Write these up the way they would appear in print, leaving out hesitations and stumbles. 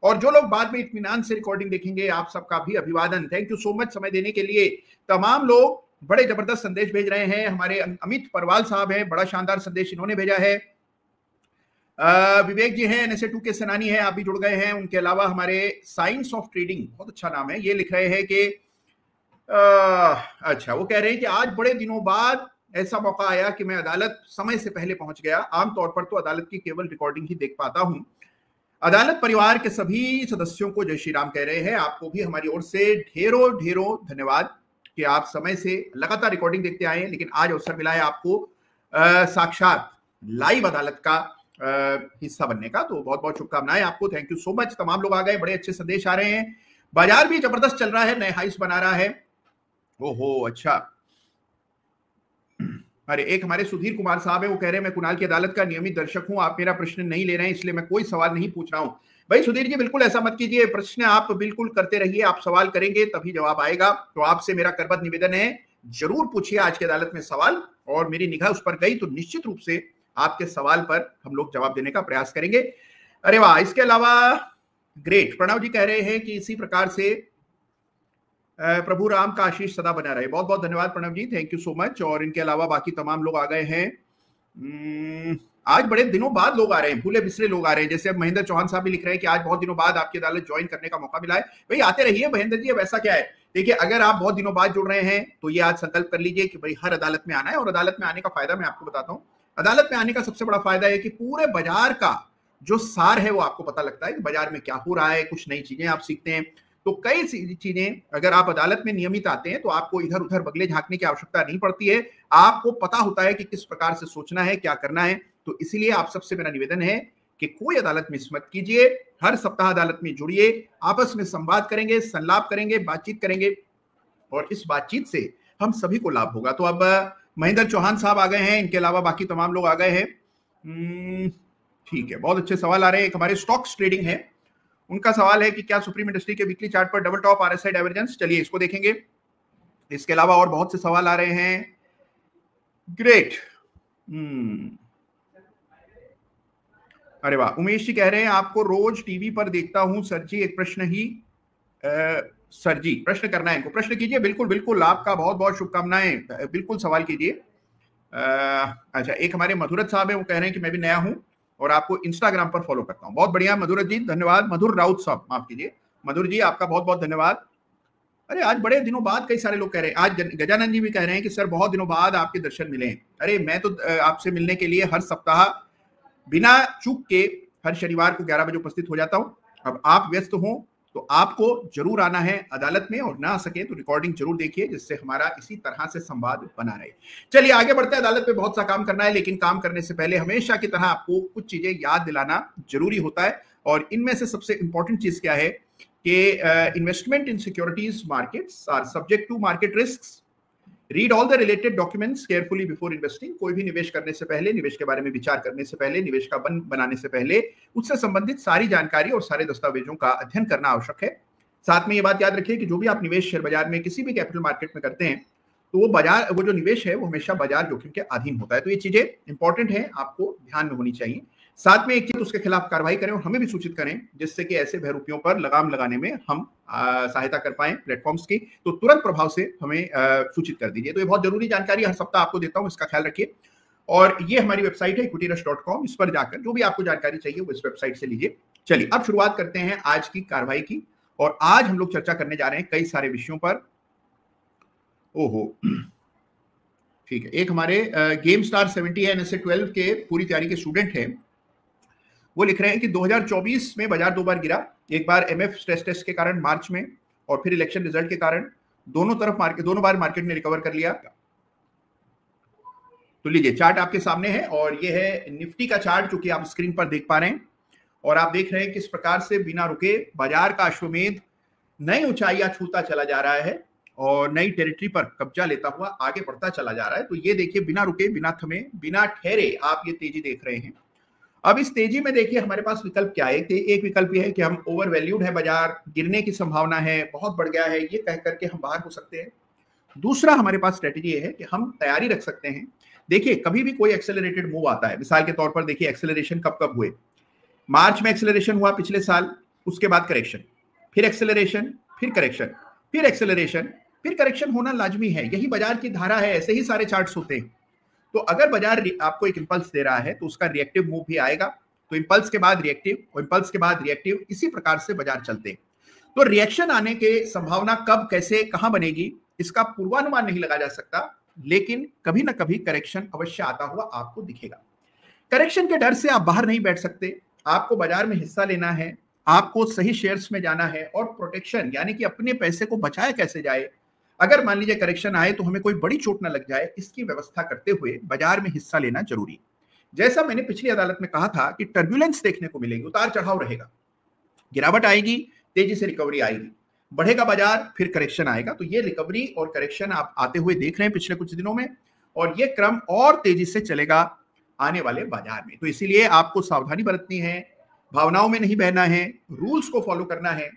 और जो लोग बाद में इत्मीनान से रिकॉर्डिंग देखेंगे, आप सबका भी अभिवादन। थैंक यू सो मच समय देने के लिए। तमाम लोग बड़े जबरदस्त संदेश भेज रहे हैं। हमारे अमित परवाल साहब हैं, बड़ा शानदार संदेश इन्होंने भेजा है। विवेक जी हैं, NSA2 के सेनानी हैं, आप भी जुड़ गए हैं। उनके अलावा हमारे साइंस ऑफ ट्रेडिंग, बहुत अच्छा नाम है, ये लिख रहे हैं कि अच्छा, वो कह रहे हैं कि आज बड़े दिनों बाद ऐसा मौका आया कि मैं अदालत समय से पहले पहुंच गया। आमतौर पर तो अदालत की केवल रिकॉर्डिंग ही देख पाता हूं। अदालत परिवार के सभी सदस्यों को जय श्री राम कह रहे हैं। आपको भी हमारी ओर से ढेरों ढेरों धन्यवाद कि आप समय से लगातार रिकॉर्डिंग देखते आए हैं, लेकिन आज अवसर मिला है आपको साक्षात लाइव अदालत का हिस्सा बनने का। तो बहुत बहुत शुभकामनाएं आपको। Thank you so much. तमाम लोग आ गए, बड़े अच्छे संदेश आ रहे हैं। बाजार भी जबरदस्त चल रहा है, नए हाइस बना रहा है। ओहो, अच्छा। अरे, एक हमारे सुधीर कुमार साहब है, वो कह रहे हैं मैं कुणाल की अदालत का नियमित दर्शक हूं, आप मेरा प्रश्न नहीं ले रहे हैं इसलिए मैं कोई सवाल नहीं पूछ रहा हूं। भाई सुधीर जी, बिल्कुल ऐसा मत कीजिए, प्रश्न आप बिल्कुल करते रहिए, आप सवाल करेंगे तभी जवाब आएगा। तो आपसे मेरा करबद्ध निवेदन है, जरूर पूछिए आज की अदालत में सवाल, और मेरी निगाह उस पर गई तो निश्चित रूप से आपके सवाल पर हम लोग जवाब देने का प्रयास करेंगे। अरे वाह, इसके अलावा ग्रेट, प्रणव जी कह रहे हैं कि इसी प्रकार से प्रभु राम का आशीष सदा बना रहे। बहुत बहुत धन्यवाद प्रणव जी, थैंक यू सो मच। और इनके अलावा बाकी तमाम लोग आ गए हैं। आज बड़े दिनों बाद लोग आ रहे हैं, भूले बिसरे लोग आ रहे हैं। जैसे अब महेंद्र चौहान साहब भी लिख रहे हैं कि आज बहुत दिनों बाद आपकी अदालत ज्वाइन करने का मौका मिला है। भाई आते रहिए महेंद्र जी, अब ऐसा क्या है। देखिए, अगर आप बहुत दिनों बाद जुड़ रहे हैं तो ये आज संकल्प कर लीजिए कि भाई हर अदालत में आना है। और अदालत में आने का फायदा मैं आपको बताता हूँ। अदालत में आने का सबसे बड़ा फायदा है कि पूरे बाजार का जो सार है वो आपको पता लगता है कि बाजार में क्या हो रहा है, कुछ नई चीजें आप सीखते हैं। तो कई चीजें, अगर आप अदालत में नियमित आते हैं तो आपको इधर उधर बगले झांकने की आवश्यकता नहीं पड़ती है। आपको पता होता है कि किस प्रकार से सोचना है, क्या करना है। तो इसीलिए आप सबसे मेरा निवेदन है कि कोई अदालत मिस मत कीजिए। हर सप्ताह अदालत में जुड़िए, आपस में संवाद करेंगे, संलाप करेंगे, बातचीत करेंगे, और इस बातचीत से हम सभी को लाभ होगा। तो अब महेंद्र चौहान साहब आ गए हैं, इनके अलावा बाकी तमाम लोग आ गए हैं। ठीक है, बहुत अच्छे सवाल आ रहे हैं। एक हमारे स्टॉक्स ट्रेडिंग है, उनका सवाल है कि क्या सुप्रीम इंडस्ट्री के वीकली चार्ट पर डबल टॉप RSI डाइवर्जेंस। चलिए इसको देखेंगे। इसके अलावा और बहुत से सवाल आ रहे हैं। ग्रेट। अरे वाह, उमेश जी कह रहे हैं आपको रोज टीवी पर देखता हूं सर जी, एक प्रश्न ही सर जी प्रश्न करना है इनको। प्रश्न कीजिए, बिल्कुल बिल्कुल, आपका बहुत बहुत शुभकामनाएं, बिल्कुल सवाल कीजिए। अच्छा, एक हमारे मधुरत साहब है, वो कह रहे हैं कि मैं भी नया हूं और आपको इंस्टाग्राम पर फॉलो करता हूं। बहुत बढ़िया मधुरत जी, धन्यवाद। मधुर राउत साहब, माफ कीजिए, मधुर जी आपका बहुत बहुत धन्यवाद। अरे आज बड़े दिनों बाद कई सारे लोग कह रहे हैं। आज गजानंद जी भी कह रहे हैं कि सर बहुत दिनों बाद आपके दर्शन मिले हैं। अरे मैं तो आपसे मिलने के लिए हर सप्ताह बिना चूक के हर शनिवार को 11 बजे उपस्थित हो जाता हूं। अब आप व्यस्त हो तो आपको जरूर आना है अदालत में, और ना आ सके तो रिकॉर्डिंग जरूर देखिए, जिससे हमारा इसी तरह से संवाद बना रहे। चलिए आगे बढ़ते हैं। अदालत में बहुत सा काम करना है, लेकिन काम करने से पहले हमेशा की तरह आपको कुछ चीजें याद दिलाना जरूरी होता है। और इनमें से सबसे इंपॉर्टेंट चीज क्या है कि investment in securities markets are subject to market risks. Read all the related documents carefully before investing. कोई भी निवेश करने से पहले, निवेश के बारे में विचार करने से पहले, निवेश का बनाने से पहले उससे संबंधित सारी जानकारी और सारे दस्तावेजों का अध्ययन करना आवश्यक है। साथ में ये बात याद रखिए कि जो भी आप निवेश शेयर बाजार में, किसी भी कैपिटल मार्केट में करते हैं, तो वो जो निवेश है वो हमेशा बाजार जोखिम के अधीन होता है। तो ये चीजें इंपॉर्टेंट है, आपको ध्यान में होनी चाहिए। साथ में एक चीज, उसके खिलाफ कार्रवाई करें और हमें भी सूचित करें, जिससे कि ऐसे बहरूपियों पर लगाम लगाने में हम सहायता कर पाए प्लेटफॉर्म्स की। तो तुरंत प्रभाव से हमें सूचित कर दीजिए। तो ये बहुत जरूरी जानकारी हर सप्ताह आपको देता हूं, इसका ख्याल रखिए। और ये हमारी वेबसाइट है equityrush.com, इस पर जाकर जो भी आपको जानकारी चाहिए वो इस वेबसाइट से लीजिए। चलिए अब शुरुआत करते हैं आज की कार्रवाई की। और आज हम लोग चर्चा करने जा रहे हैं कई सारे विषयों पर। ओहो, ठीक है। एक हमारे गेम स्टार 70 है, NSA12 के पूरी तैयारी के स्टूडेंट हैं, वो लिख रहे हैं कि 2024 में बाजार 2 बार गिरा। एक बार MF स्ट्रेस टेस्ट के कारण मार्च में, और फिर इलेक्शन रिजल्ट के कारण। दोनों बार मार्केट ने रिकवर कर लिया। तो लीजिए, चार्ट आपके सामने है, और ये है निफ्टी का चार्ट जो कि आप स्क्रीन पर देख पा रहे हैं। और आप देख रहे हैं किस प्रकार से बिना रुके बाजार का अश्वमेध नई ऊंचाइयां छूता चला जा रहा है और नई टेरिटरी पर कब्जा लेता हुआ आगे बढ़ता चला जा रहा है। तो ये देखिए, बिना रुके, बिना थमे, बिना ठहरे आप ये तेजी देख रहे हैं। अब इस तेजी में देखिए हमारे पास विकल्प क्या है। एक विकल्प यह है कि हम ओवर वैल्यूड है, बाजार गिरने की संभावना है, बहुत बढ़ गया है, ये कह करके हम बाहर हो सकते हैं। दूसरा हमारे पास स्ट्रेटेजी है कि हम तैयारी रख सकते हैं। देखिए, कभी भी कोई एक्सेलरेटेड मूव आता है, मिसाल के तौर पर देखिए एक्सेलरेशन कब कब हुए। मार्च में एक्सेलरेशन हुआ पिछले साल, उसके बाद करेक्शन, फिर एक्सेलरेशन, फिर करेक्शन, फिर एक्सेलरेशन, फिर करेक्शन होना लाजमी है। यही बाजार की धारा है, ऐसे ही सारे चार्ट्स होते हैं। तो अगर बाजार आपको एक इंपल्स दे रहा है तो उसका रिएक्टिव मूव भी आएगा, तो इंपल्स के बाद रिएक्टिव और इंपल्स के बाद रिएक्टिव, इसी प्रकार से बाजार चलते हैं। तो रिएक्शन आने के संभावना कब, कैसे, कहां बनेगी, इसका पूर्वानुमान नहीं लगा जा सकता, लेकिन कभी ना कभी करेक्शन अवश्य आता हुआ आपको दिखेगा। करेक्शन के डर से आप बाहर नहीं बैठ सकते, आपको बाजार में हिस्सा लेना है, आपको सही शेयर्स में जाना है और प्रोटेक्शन यानी कि अपने पैसे को बचाया कैसे जाए, अगर मान लीजिए करेक्शन आए तो हमें कोई बड़ी चोट ना लग जाए, इसकी व्यवस्था करते हुए बाजार में हिस्सा लेना जरूरी है। जैसा मैंने पिछली अदालत में कहा था कि टर्बुलेंस देखने को मिलेगी, उतार चढ़ाव रहेगा, गिरावट आएगी, तेजी से रिकवरी आएगी, बढ़ेगा बाजार, फिर करेक्शन आएगा। तो ये रिकवरी और करेक्शन आप आते हुए देख रहे हैं पिछले कुछ दिनों में, और ये क्रम और तेजी से चलेगा आने वाले बाजार में। तो इसीलिए आपको सावधानी बरतनी है, भावनाओं में नहीं बहना है, रूल्स को फॉलो करना है,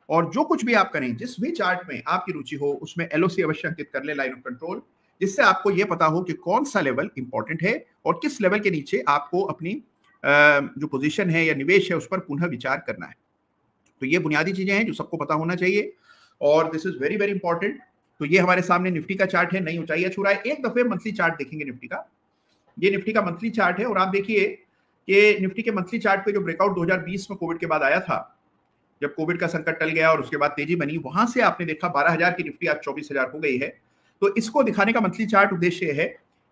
और जो कुछ भी आप करें, जिस भी चार्ट में आपकी रुचि हो उसमें एलओसी अवश्य अंकित कर ले, लाइन ऑफ कंट्रोल, जिससे आपको यह पता हो कि कौन सा लेवल इंपॉर्टेंट है और किस लेवल के नीचे आपको अपनी जो पोजीशन है या निवेश है उस पर पुनः विचार करना है। तो ये बुनियादी चीजें हैं जो सबको पता होना चाहिए, और this is very very important. तो ये हमारे सामने निफ्टी का चार्ट है, नई ऊंचाइयां छू रहा है। एक दफे मंथली चार्ट देखेंगे निफ्टी का, ये निफ्टी का मंथली चार्ट है, और आप देखिए कि निफ्टी के मंथली चार्ट पे जो ब्रेकआउट 2020 में कोविड के बाद आया था, जब कोविड का संकट टल गया और उसके बाद तेजी बनी, वहां से आपने देखा 12,000 की निफ्टी आज 24,000 हो गई है। तो इसको दिखाने का मंथली चार्ट उद्देश्य है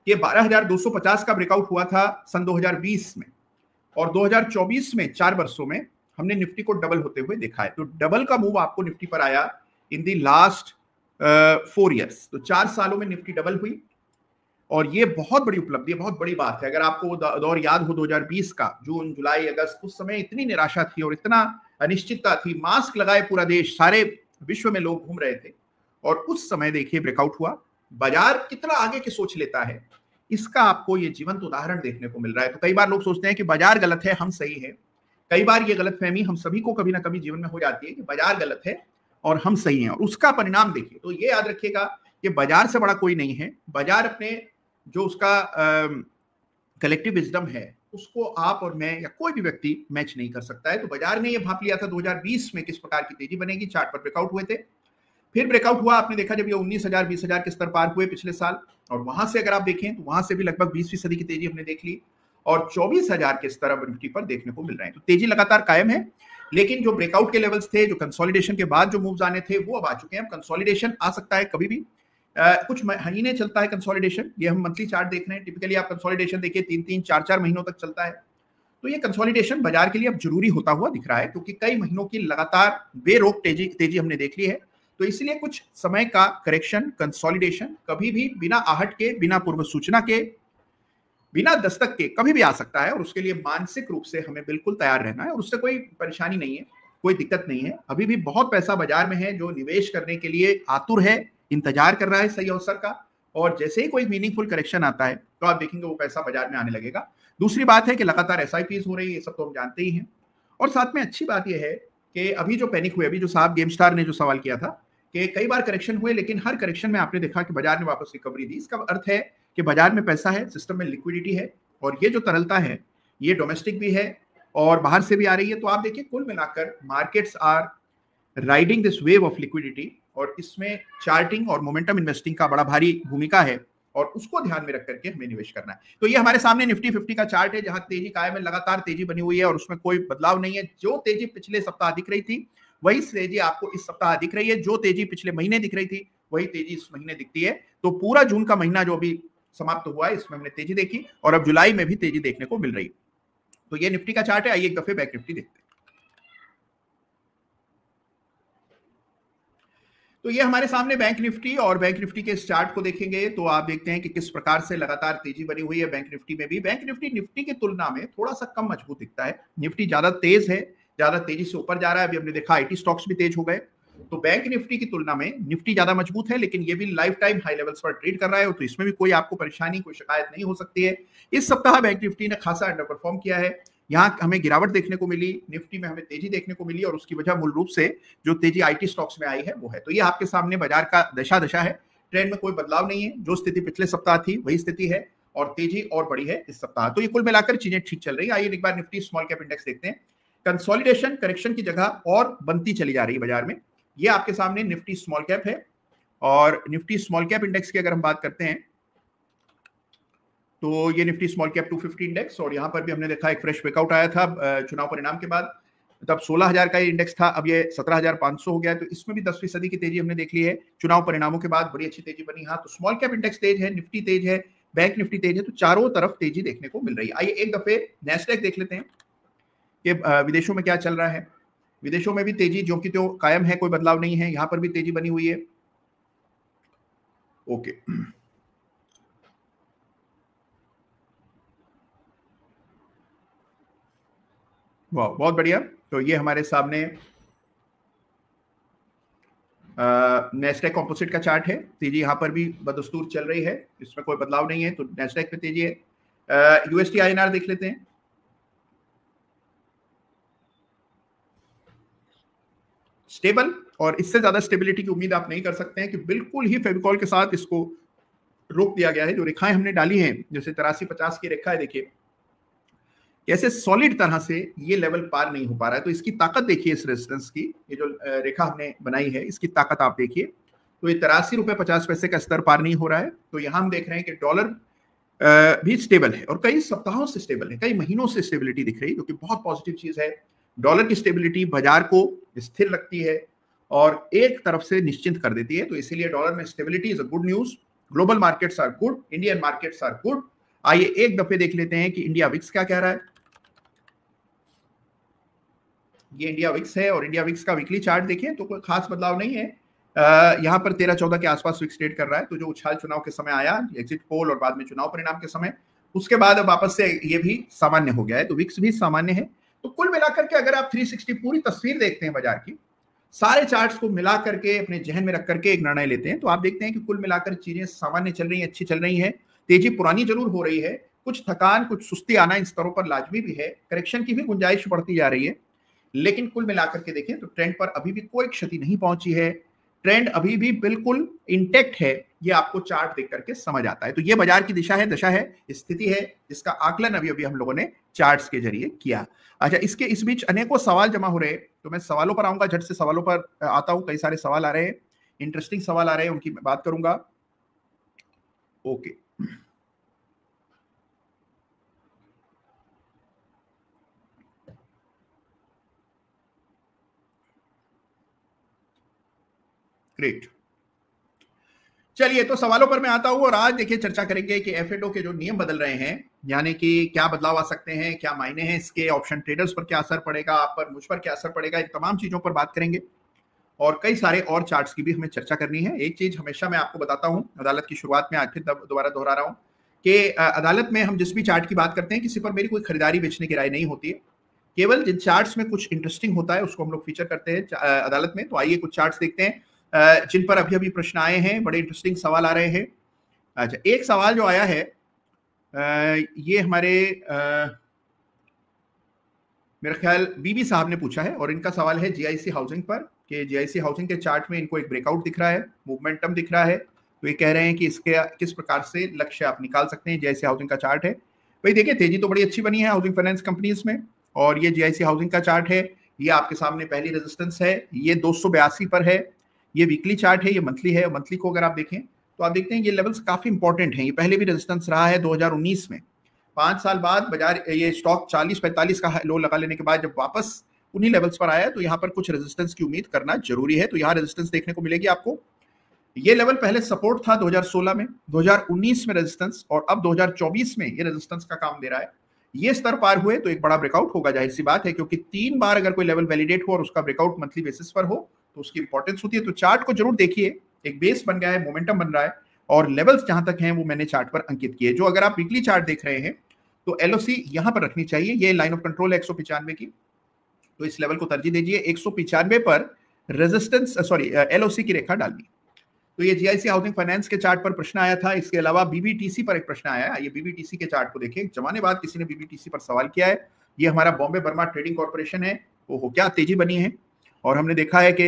कि 12,250 का ब्रेकआउट हुआ था सन 2020 में, और 2024 में 4 वर्षों में हमने निफ्टी को डबल होते हुए देखा है। तो डबल का मूव आपको निफ्टी पर आया इन दी लास्ट 4 ईयर्स। तो 4 सालों में निफ्टी डबल हुई, और ये बहुत बड़ी उपलब्धि, बहुत बड़ी बात है। अगर आपको दौर याद हो 2020 का, जून जुलाई अगस्त, उस समय इतनी निराशा थी और इतना अनिश्चितता थी, मास्क लगाए पूरा देश, सारे विश्व में लोग घूम रहे थे, और उस समय देखिए ब्रेकआउट हुआ। बाजार कितना आगे की सोच लेता है, इसका आपको ये जीवंत उदाहरण देखने को मिल रहा है। तो कई बार लोग सोचते हैं कि बाजार गलत है, हम सही है। कई बार ये गलतफहमी हम सभी को कभी ना कभी जीवन में हो जाती है कि बाजार गलत है और हम सही हैं, और उसका परिणाम देखिए। तो ये याद रखिएगा कि बाजार से बड़ा कोई नहीं है। बाजार अपने जो उसका कलेक्टिव विजडम है उसको आप और मैं या कोई भी व्यक्ति मैच नहीं कर सकता है। तो बाजार ने ये भाप लिया था 2020 में किस प्रकार की तेजी बनेगी, चार्ट पर ब्रेकआउट हुए थे, फिर ब्रेकआउट हुआ, आपने देखा जब ये 19,000 20,000 के स्तर पार हुए पिछले साल, और वहां से अगर आप देखें तो वहां से भी लगभग 20% की तेजी हमने देख ली, और 24,000 के स्तर अब निफ्टी पर देखने को मिल रहे हैं। तो तेजी लगातार कायम है, लेकिन जो ब्रेकआउट के लेवल्स थे, जो कंसोलिडेशन के बाद जो मूव्स आने थे, वो अब आ चुके हैं। कंसोलिडेशन आ सकता है कभी भी, कुछ महीने चलता है कंसोलिडेशन, ये हम मंथली चार्ट देख रहे हैं। टिपिकली आप कंसोलिडेशन देखिए 3-3 4-4 महीनों तक चलता है। तो ये कंसोलिडेशन बाजार के लिए अब जरूरी होता हुआ दिख रहा है, क्योंकि कई महीनों की लगातार बेरोक तेजी हमने देख ली है। तो इसलिए कुछ समय का करेक्शन, कंसोलिडेशन कभी भी बिना आहट के, बिना पूर्व सूचना के, बिना दस्तक के कभी भी आ सकता है, और उसके लिए मानसिक रूप से हमें बिल्कुल तैयार रहना है, और उससे कोई परेशानी नहीं है, कोई दिक्कत नहीं है। अभी भी बहुत पैसा बाजार में है जो निवेश करने के लिए आतुर है, इंतजार कर रहा है सही अवसर का, और जैसे ही कोई मीनिंगफुल करेक्शन आता है तो आप देखेंगे वो पैसा बाजार में आने लगेगा। दूसरी बात है कि लगातार एसआईपीज हो रही है, ये सब तो हम जानते ही हैं। और साथ में अच्छी बात यह है कि अभी जो पैनिक हुए, अभी जो साहब गेम स्टार ने जो सवाल किया था कि कई बार करेक्शन हुए, लेकिन हर करेक्शन में आपने देखा कि बाजार ने वापस रिकवरी दी। इसका अर्थ है कि बाजार में पैसा है, सिस्टम में लिक्विडिटी है, और ये जो तरलता है ये डोमेस्टिक भी है और बाहर से भी आ रही है। तो आप देखिए कुल मिलाकर markets are riding this wave of liquidity, और इसमें चार्टिंग और मोमेंटम इन्वेस्टिंग का बड़ा भारी भूमिका है, और उसको ध्यान में रख करके हमें निवेश करना है। तो ये हमारे सामने निफ्टी 50 का चार्ट है, जहां तेजी कायम है, लगातार तेजी बनी हुई है, और उसमें कोई बदलाव नहीं है। जो तेजी पिछले सप्ताह दिख रही थी वही तेजी आपको इस सप्ताह दिख रही है, जो तेजी पिछले महीने दिख रही थी वही तेजी इस महीने दिखती है। तो पूरा जून का महीना जो अभी समाप्त हुआ है, इसमें हमने तेजी देखी, और अब जुलाई में भी तेजी देखने को मिल रही है। तो ये निफ्टी का चार्ट है। आइए एक दफे बैंक निफ्टी देखते हैं। तो ये हमारे सामने बैंक निफ्टी, और बैंक निफ्टी के इस चार्ट को देखेंगे तो आप देखते हैं कि किस प्रकार से लगातार तेजी बनी हुई है बैंक निफ्टी में भी। बैंक निफ्टी निफ्टी की तुलना में थोड़ा सा कम मजबूत दिखता है, निफ्टी ज्यादा तेज है, ज्यादा तेजी से ऊपर जा रहा है। अभी हमने देखा आईटी स्टॉक्स भी तेज हो गए। तो बैंक निफ्टी की तुलना में निफ्टी ज्यादा मजबूत है, लेकिन ये भी लाइफ टाइम हाई लेवल्स पर ट्रेड कर रहा है, तो इसमें भी कोई आपको परेशानी, कोई शिकायत नहीं हो सकती है। इस सप्ताह बैंक निफ्टी ने खासा अंडर परफॉर्म किया है। यहाँ हमें गिरावट देखने को मिली, निफ्टी में हमें तेजी देखने को मिली, और उसकी वजह मूल रूप से जो तेजी आईटी स्टॉक्स में आई है वो है। तो ये आपके सामने बाजार का दशा है, ट्रेंड में कोई बदलाव नहीं है, जो स्थिति पिछले सप्ताह थी वही स्थिति है, और तेजी और बड़ी है इस सप्ताह। तो ये कुल मिलाकर चीजें ठीक चल रही है। आइए एक बार निफ्टी स्मॉल कैप इंडेक्स देखते हैं। कंसोलिडेशन, करेक्शन की जगह और बनती चली जा रही है बाजार में। ये आपके सामने निफ्टी स्मॉल कैप है, और निफ्टी स्मॉल कैप इंडेक्स की अगर हम बात करते हैं तो ये निफ्टी स्मॉल कैप 250 इंडेक्स, और यहां पर भी हमने देखा एक फ्रेश ब्रेकआउट आया था चुनाव परिणाम के बाद। तब 16,000 का इंडेक्स था, अब ये 17,500 हो गया, तो इसमें भी 10% की तेजी हमने देख ली है चुनाव परिणामों के बाद। बड़ी अच्छी तेजी बनी। हाँ, तो स्मॉल कैप इंडेक्स तेज है, निफ्टी तेज है, बैंक निफ्टी तेज है, तो चारों तरफ तेजी देखने को मिल रही है। आइए एक दफे नैस्डैक देख लेते हैं कि विदेशों में क्या चल रहा है। विदेशों में भी तेजी जो कि तो कायम है, कोई बदलाव नहीं है, यहां पर भी तेजी बनी हुई है। ओके, वाह, बहुत बढ़िया। तो ये हमारे सामने नेस्डैक कॉम्पोजिट का चार्ट है। तेजी यहां पर भी बदस्तूर चल रही है, इसमें कोई बदलाव नहीं है, तो नेस्डैक पे तेजी है। यूएसडी आईएनआर देख लेते हैं। स्टेबल, और इससे ज्यादा स्टेबिलिटी की उम्मीद आप नहीं कर सकते हैं कि बिल्कुल ही फेविकॉल के साथ इसको रोक दिया गया है। जो रेखाएं हमने डाली हैं, जैसे 83-50 की रेखा है, देखिए कैसे सॉलिड तरह से ये लेवल पार नहीं हो पा रहा है। तो इसकी ताकत देखिए, इस रेजिस्टेंस की, ये जो रेखा हमने बनाई है, इसकी ताकत आप देखिए। तो ये 83 रुपए 50 पैसे का स्तर पार नहीं हो रहा है। तो यहां हम देख रहे हैं कि डॉलर भी स्टेबल है, और कई सप्ताहों से स्टेबल है, कई महीनों से स्टेबिलिटी दिख रही है, जो कि बहुत पॉजिटिव चीज है। डॉलर की स्टेबिलिटी बाजार को स्थिर रखती है और एक तरफ से निश्चिंत कर देती है। तो इसीलिए डॉलर में stability is a good news. Global markets are good, Indian markets are good. आइए एक दफे देख लेते हैं कि इंडिया विक्स क्या कह रहा है। ये इंडिया विक्स है, और इंडिया विक्स का वीकली चार्ट देखिए तो कोई खास बदलाव नहीं है। यहां पर 13-14 के आसपास विक्स ट्रेड कर रहा है। तो जो उछाल चुनाव के समय आया, एग्जिट पोल और बाद में चुनाव परिणाम के समय, उसके बाद अब वापस से ये भी सामान्य हो गया है, तो विक्स भी सामान्य है। तो कुल मिलाकर के अगर आप 360 पूरी तस्वीर देखते हैं बाजार की, सारे चार्ट्स को मिला करके अपने जहन में रख करके एक निर्णय लेते हैं, तो आप देखते हैं कि कुल मिलाकर चीजें सामान्य चल रही हैं, अच्छी चल रही है। तेजी पुरानी जरूर हो रही है, कुछ थकान, कुछ सुस्ती आना इन स्तरों पर लाजमी भी है, करेक्शन की भी गुंजाइश बढ़ती जा रही है, लेकिन कुल मिलाकर के देखें तो ट्रेंड पर अभी भी कोई क्षति नहीं पहुंची है। ट्रेंड अभी भी बिल्कुल इंटेक्ट है, ये आपको चार्ट देख करके समझ आता है। तो ये बाजार की दिशा है, दशा है, स्थिति है, जिसका आकलन अभी अभी हम लोगों ने चार्ट्स के जरिए किया। अच्छा, इसके इस बीच अनेकों सवाल जमा हो रहे हैं, तो मैं सवालों पर आऊंगा, झट से सवालों पर आता हूं। कई सारे सवाल आ रहे हैं, इंटरेस्टिंग सवाल आ रहे हैं, उनकी बात करूंगा। Okay, great. चलिए, तो सवालों पर मैं आता हूं, और आज देखिए चर्चा करेंगे कि एफएडओ के जो नियम बदल रहे हैं, यानी कि क्या बदलाव आ सकते हैं, क्या मायने हैं इसके, ऑप्शन ट्रेडर्स पर क्या असर पड़ेगा, आप पर, मुझ पर क्या असर पड़ेगा, इन तमाम चीजों पर बात करेंगे। और कई सारे और चार्ट्स की भी हमें चर्चा करनी है। एक चीज हमेशा मैं आपको बताता हूं, अदालत की शुरुआत में आज फिर दोबारा दोहरा रहा हूं कि अदालत में हम जिस भी चार्ट की बात करते हैं, किसी पर मेरी कोई खरीदारी बेचने की राय नहीं होती है। केवल जिन चार्ट्स में कुछ इंटरेस्टिंग होता है उसको हम लोग फीचर करते हैं अदालत में। तो आइए कुछ चार्ट्स देखते हैं जिन पर अभी अभी प्रश्न आए हैं, बड़े इंटरेस्टिंग सवाल आ रहे हैं। अच्छा, एक सवाल जो आया है ये हमारे मेरा ख्याल बीबी साहब ने पूछा है, और इनका सवाल है जीआईसी हाउसिंग पर, कि जीआईसी हाउसिंग के चार्ट में इनको एक ब्रेकआउट दिख रहा है, मूवमेंटम दिख रहा है। तो ये कह रहे हैं कि इसके किस प्रकार से लक्ष्य आप निकाल सकते हैं। जीआईसी हाउसिंग का चार्ट है भाई, देखिए तेजी तो बड़ी अच्छी बनी है हाउसिंग फाइनेंस कंपनीज में, और ये जीआईसी हाउसिंग का चार्ट है। ये आपके सामने पहली रेजिस्टेंस है, ये 282 पर है। ये वीकली चार्ट है, ये मंथली है। मंथली को अगर आप देखें तो आप देखते हैं ये लेवल्स काफी इंपॉर्टेंट हैं। ये पहले भी रेजिस्टेंस रहा है 2019 में। 5 साल बाद बाजार, ये स्टॉक 40-45 का लो लगा लेने के बाद जब वापस उन्हीं लेवल्स पर आया, तो यहाँ पर कुछ रेजिस्टेंस की उम्मीद करना जरूरी है। तो यहाँ रेजिस्टेंस देखने को मिलेगी आपको। ये लेवल पहले सपोर्ट था 2016 में, 2019 में रेजिस्टेंस, और अब 2024 में ये रेजिस्टेंस का काम दे रहा है। ये स्तर पार हुए तो एक बड़ा ब्रेकआउट होगा, जाहिर सी बात है, क्योंकि 3 बार अगर कोई लेवल वैलिडेट हो और उसका ब्रेकआउट मंथली बेसिस पर हो तो उसकी इंपॉर्टेंस होती है। तो चार्ट को जरूर देखिए, एक बेस बन गया है, मोमेंटम बन रहा है, और लेवल्स जहां तक हैं वो मैंने चार्ट पर अंकित किए। जो अगर आप वीकली चार्ट देख रहे हैं तो एलओसी यहां पर रखनी चाहिए। ये लाइन ऑफ कंट्रोल है 195 की, तो इस लेवल को तरजीह दीजिए। 195 पर रेजिस्टेंस, सॉरी, एलओसी की रेखा डालनी। तो ये जीआईसी हाउसिंग फाइनेंस के चार्ट पर प्रश्न आया था। इसके अलावा बीबीटीसी पर एक प्रश्न आया है। ये बीबीटीसी के चार्ट को देखें, जमाने बाद किसी ने बीबीटीसी पर सवाल किया है। ये हमारा बॉम्बे बर्मा ट्रेडिंग कॉर्पोरेशन है। वो क्या तेजी बनी है, और हमने देखा है कि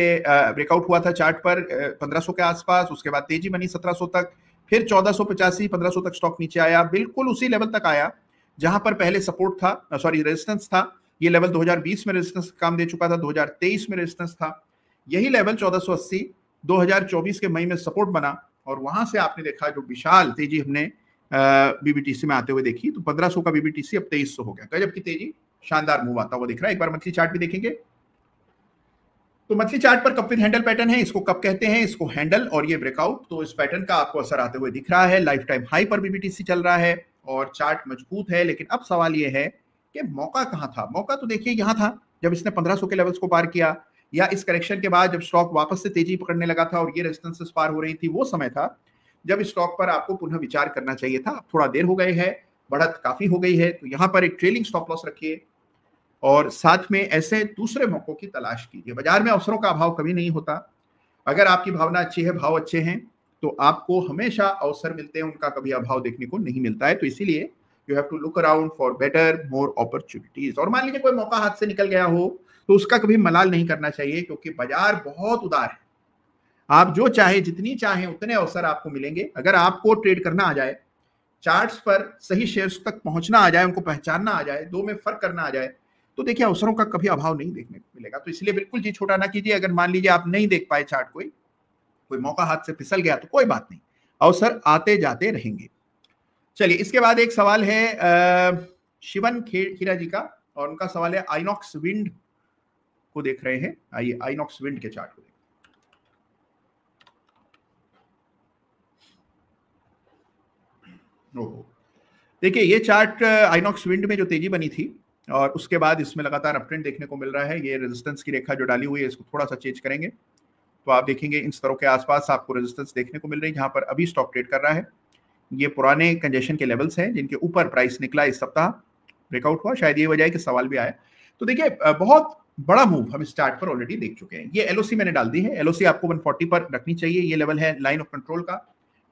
ब्रेकआउट हुआ था चार्ट पर 1500 के आसपास, उसके बाद तेजी बनी 1700 तक, फिर 1485 1500 तक स्टॉक नीचे आया, बिल्कुल उसी लेवल तक आया जहां पर पहले सपोर्ट था, सॉरी रेजिस्टेंस था। ये लेवल 2020 में रेजिस्टेंस काम दे चुका था, 2023 में रेजिस्टेंस था। यही लेवल 1480 2024 के मई में सपोर्ट बना और वहां से आपने देखा जो विशाल तेजी हमने बीबीटीसी में आते हुए देखी, तो 1500 का बीबीटीसी अब 2300 हो गया। गजब की तेजी, शानदार मूव आता हुआ दिख रहा है। एक बार मंथली चार्ट भी देखेंगे तो मंथली चार्ट पर कप विद हैंडल पैटर्न है, इसको कप कहते हैं, इसको हैंडल और ये ब्रेकआउट। तो इस पैटर्न का आपको असर आते हुए दिख रहा है। लाइफ टाइम हाई पर बीबीटीसी चल रहा है और चार्ट मजबूत है। लेकिन अब सवाल ये है कि मौका कहां था? मौका तो देखिए यहां था जब इसने 1500 के लेवल्स को पार किया, या इस करेक्शन के बाद जब स्टॉक वापस से तेजी पकड़ने लगा था और ये रेजिस्टेंसेस पार हो रही थी, वो समय था जब स्टॉक पर आपको पुनः विचार करना चाहिए था। थोड़ा देर हो गए है, बढ़त काफी हो गई है, तो यहां पर एक ट्रेलिंग स्टॉप लॉस रखिए और साथ में ऐसे दूसरे मौकों की तलाश कीजिए। बाजार में अवसरों का अभाव कभी नहीं होता। अगर आपकी भावना अच्छी है, भाव अच्छे हैं, तो आपको हमेशा अवसर मिलते हैं, उनका कभी अभाव देखने को नहीं मिलता है। तो इसीलिए you have to look around for better more opportunities. और मान लीजिए कोई मौका हाथ से निकल गया हो तो उसका कभी मलाल नहीं करना चाहिए, क्योंकि बाजार बहुत उदार है। आप जो चाहे, जितनी चाहे उतने अवसर आपको मिलेंगे। अगर आपको ट्रेड करना आ जाए, चार्ट्स पर सही शेयर्स तक पहुंचना आ जाए, उनको पहचानना आ जाए, दो में फर्क करना आ जाए, तो देखिए अवसरों का कभी अभाव नहीं देखने को मिलेगा। तो इसलिए बिल्कुल जी छोटा ना कीजिए। अगर मान लीजिए आप नहीं देख पाए चार्ट, कोई मौका हाथ से फिसल गया, तो कोई बात नहीं, अवसर आते जाते रहेंगे। चलिए, इसके बाद एक सवाल है शिवन खीरा जी का, और उनका सवाल है आइनॉक्स विंड को देख रहे हैं। आइए आइनॉक्स विंड के चार्ट को देखते हैं। देखिए ये चार्ट आइनॉक्स विंड में जो तेजी बनी थी और उसके बाद इसमें लगातार अपट्रेंड देखने को मिल रहा है। ये रेजिस्टेंस की रेखा जो डाली हुई है, इसको थोड़ा सा चेंज करेंगे तो आप देखेंगे इन स्तरों के आसपास आपको रेजिस्टेंस देखने को मिल रही है, जहां पर अभी स्टॉक ट्रेड कर रहा है। ये पुराने कंजेशन के लेवल्स हैं जिनके ऊपर प्राइस निकला, इस सप्ताह ब्रेकआउट हुआ। शायद ये वजह है कि सवाल भी आया। तो देखिए बहुत बड़ा मूव हम इस चार्ट पर ऑलरेडी देख चुके हैं। ये एलओसी मैंने डाल दी है। एलओसी आपको 140 पर रखनी चाहिए। ये लेवल है लाइन ऑफ कंट्रोल का।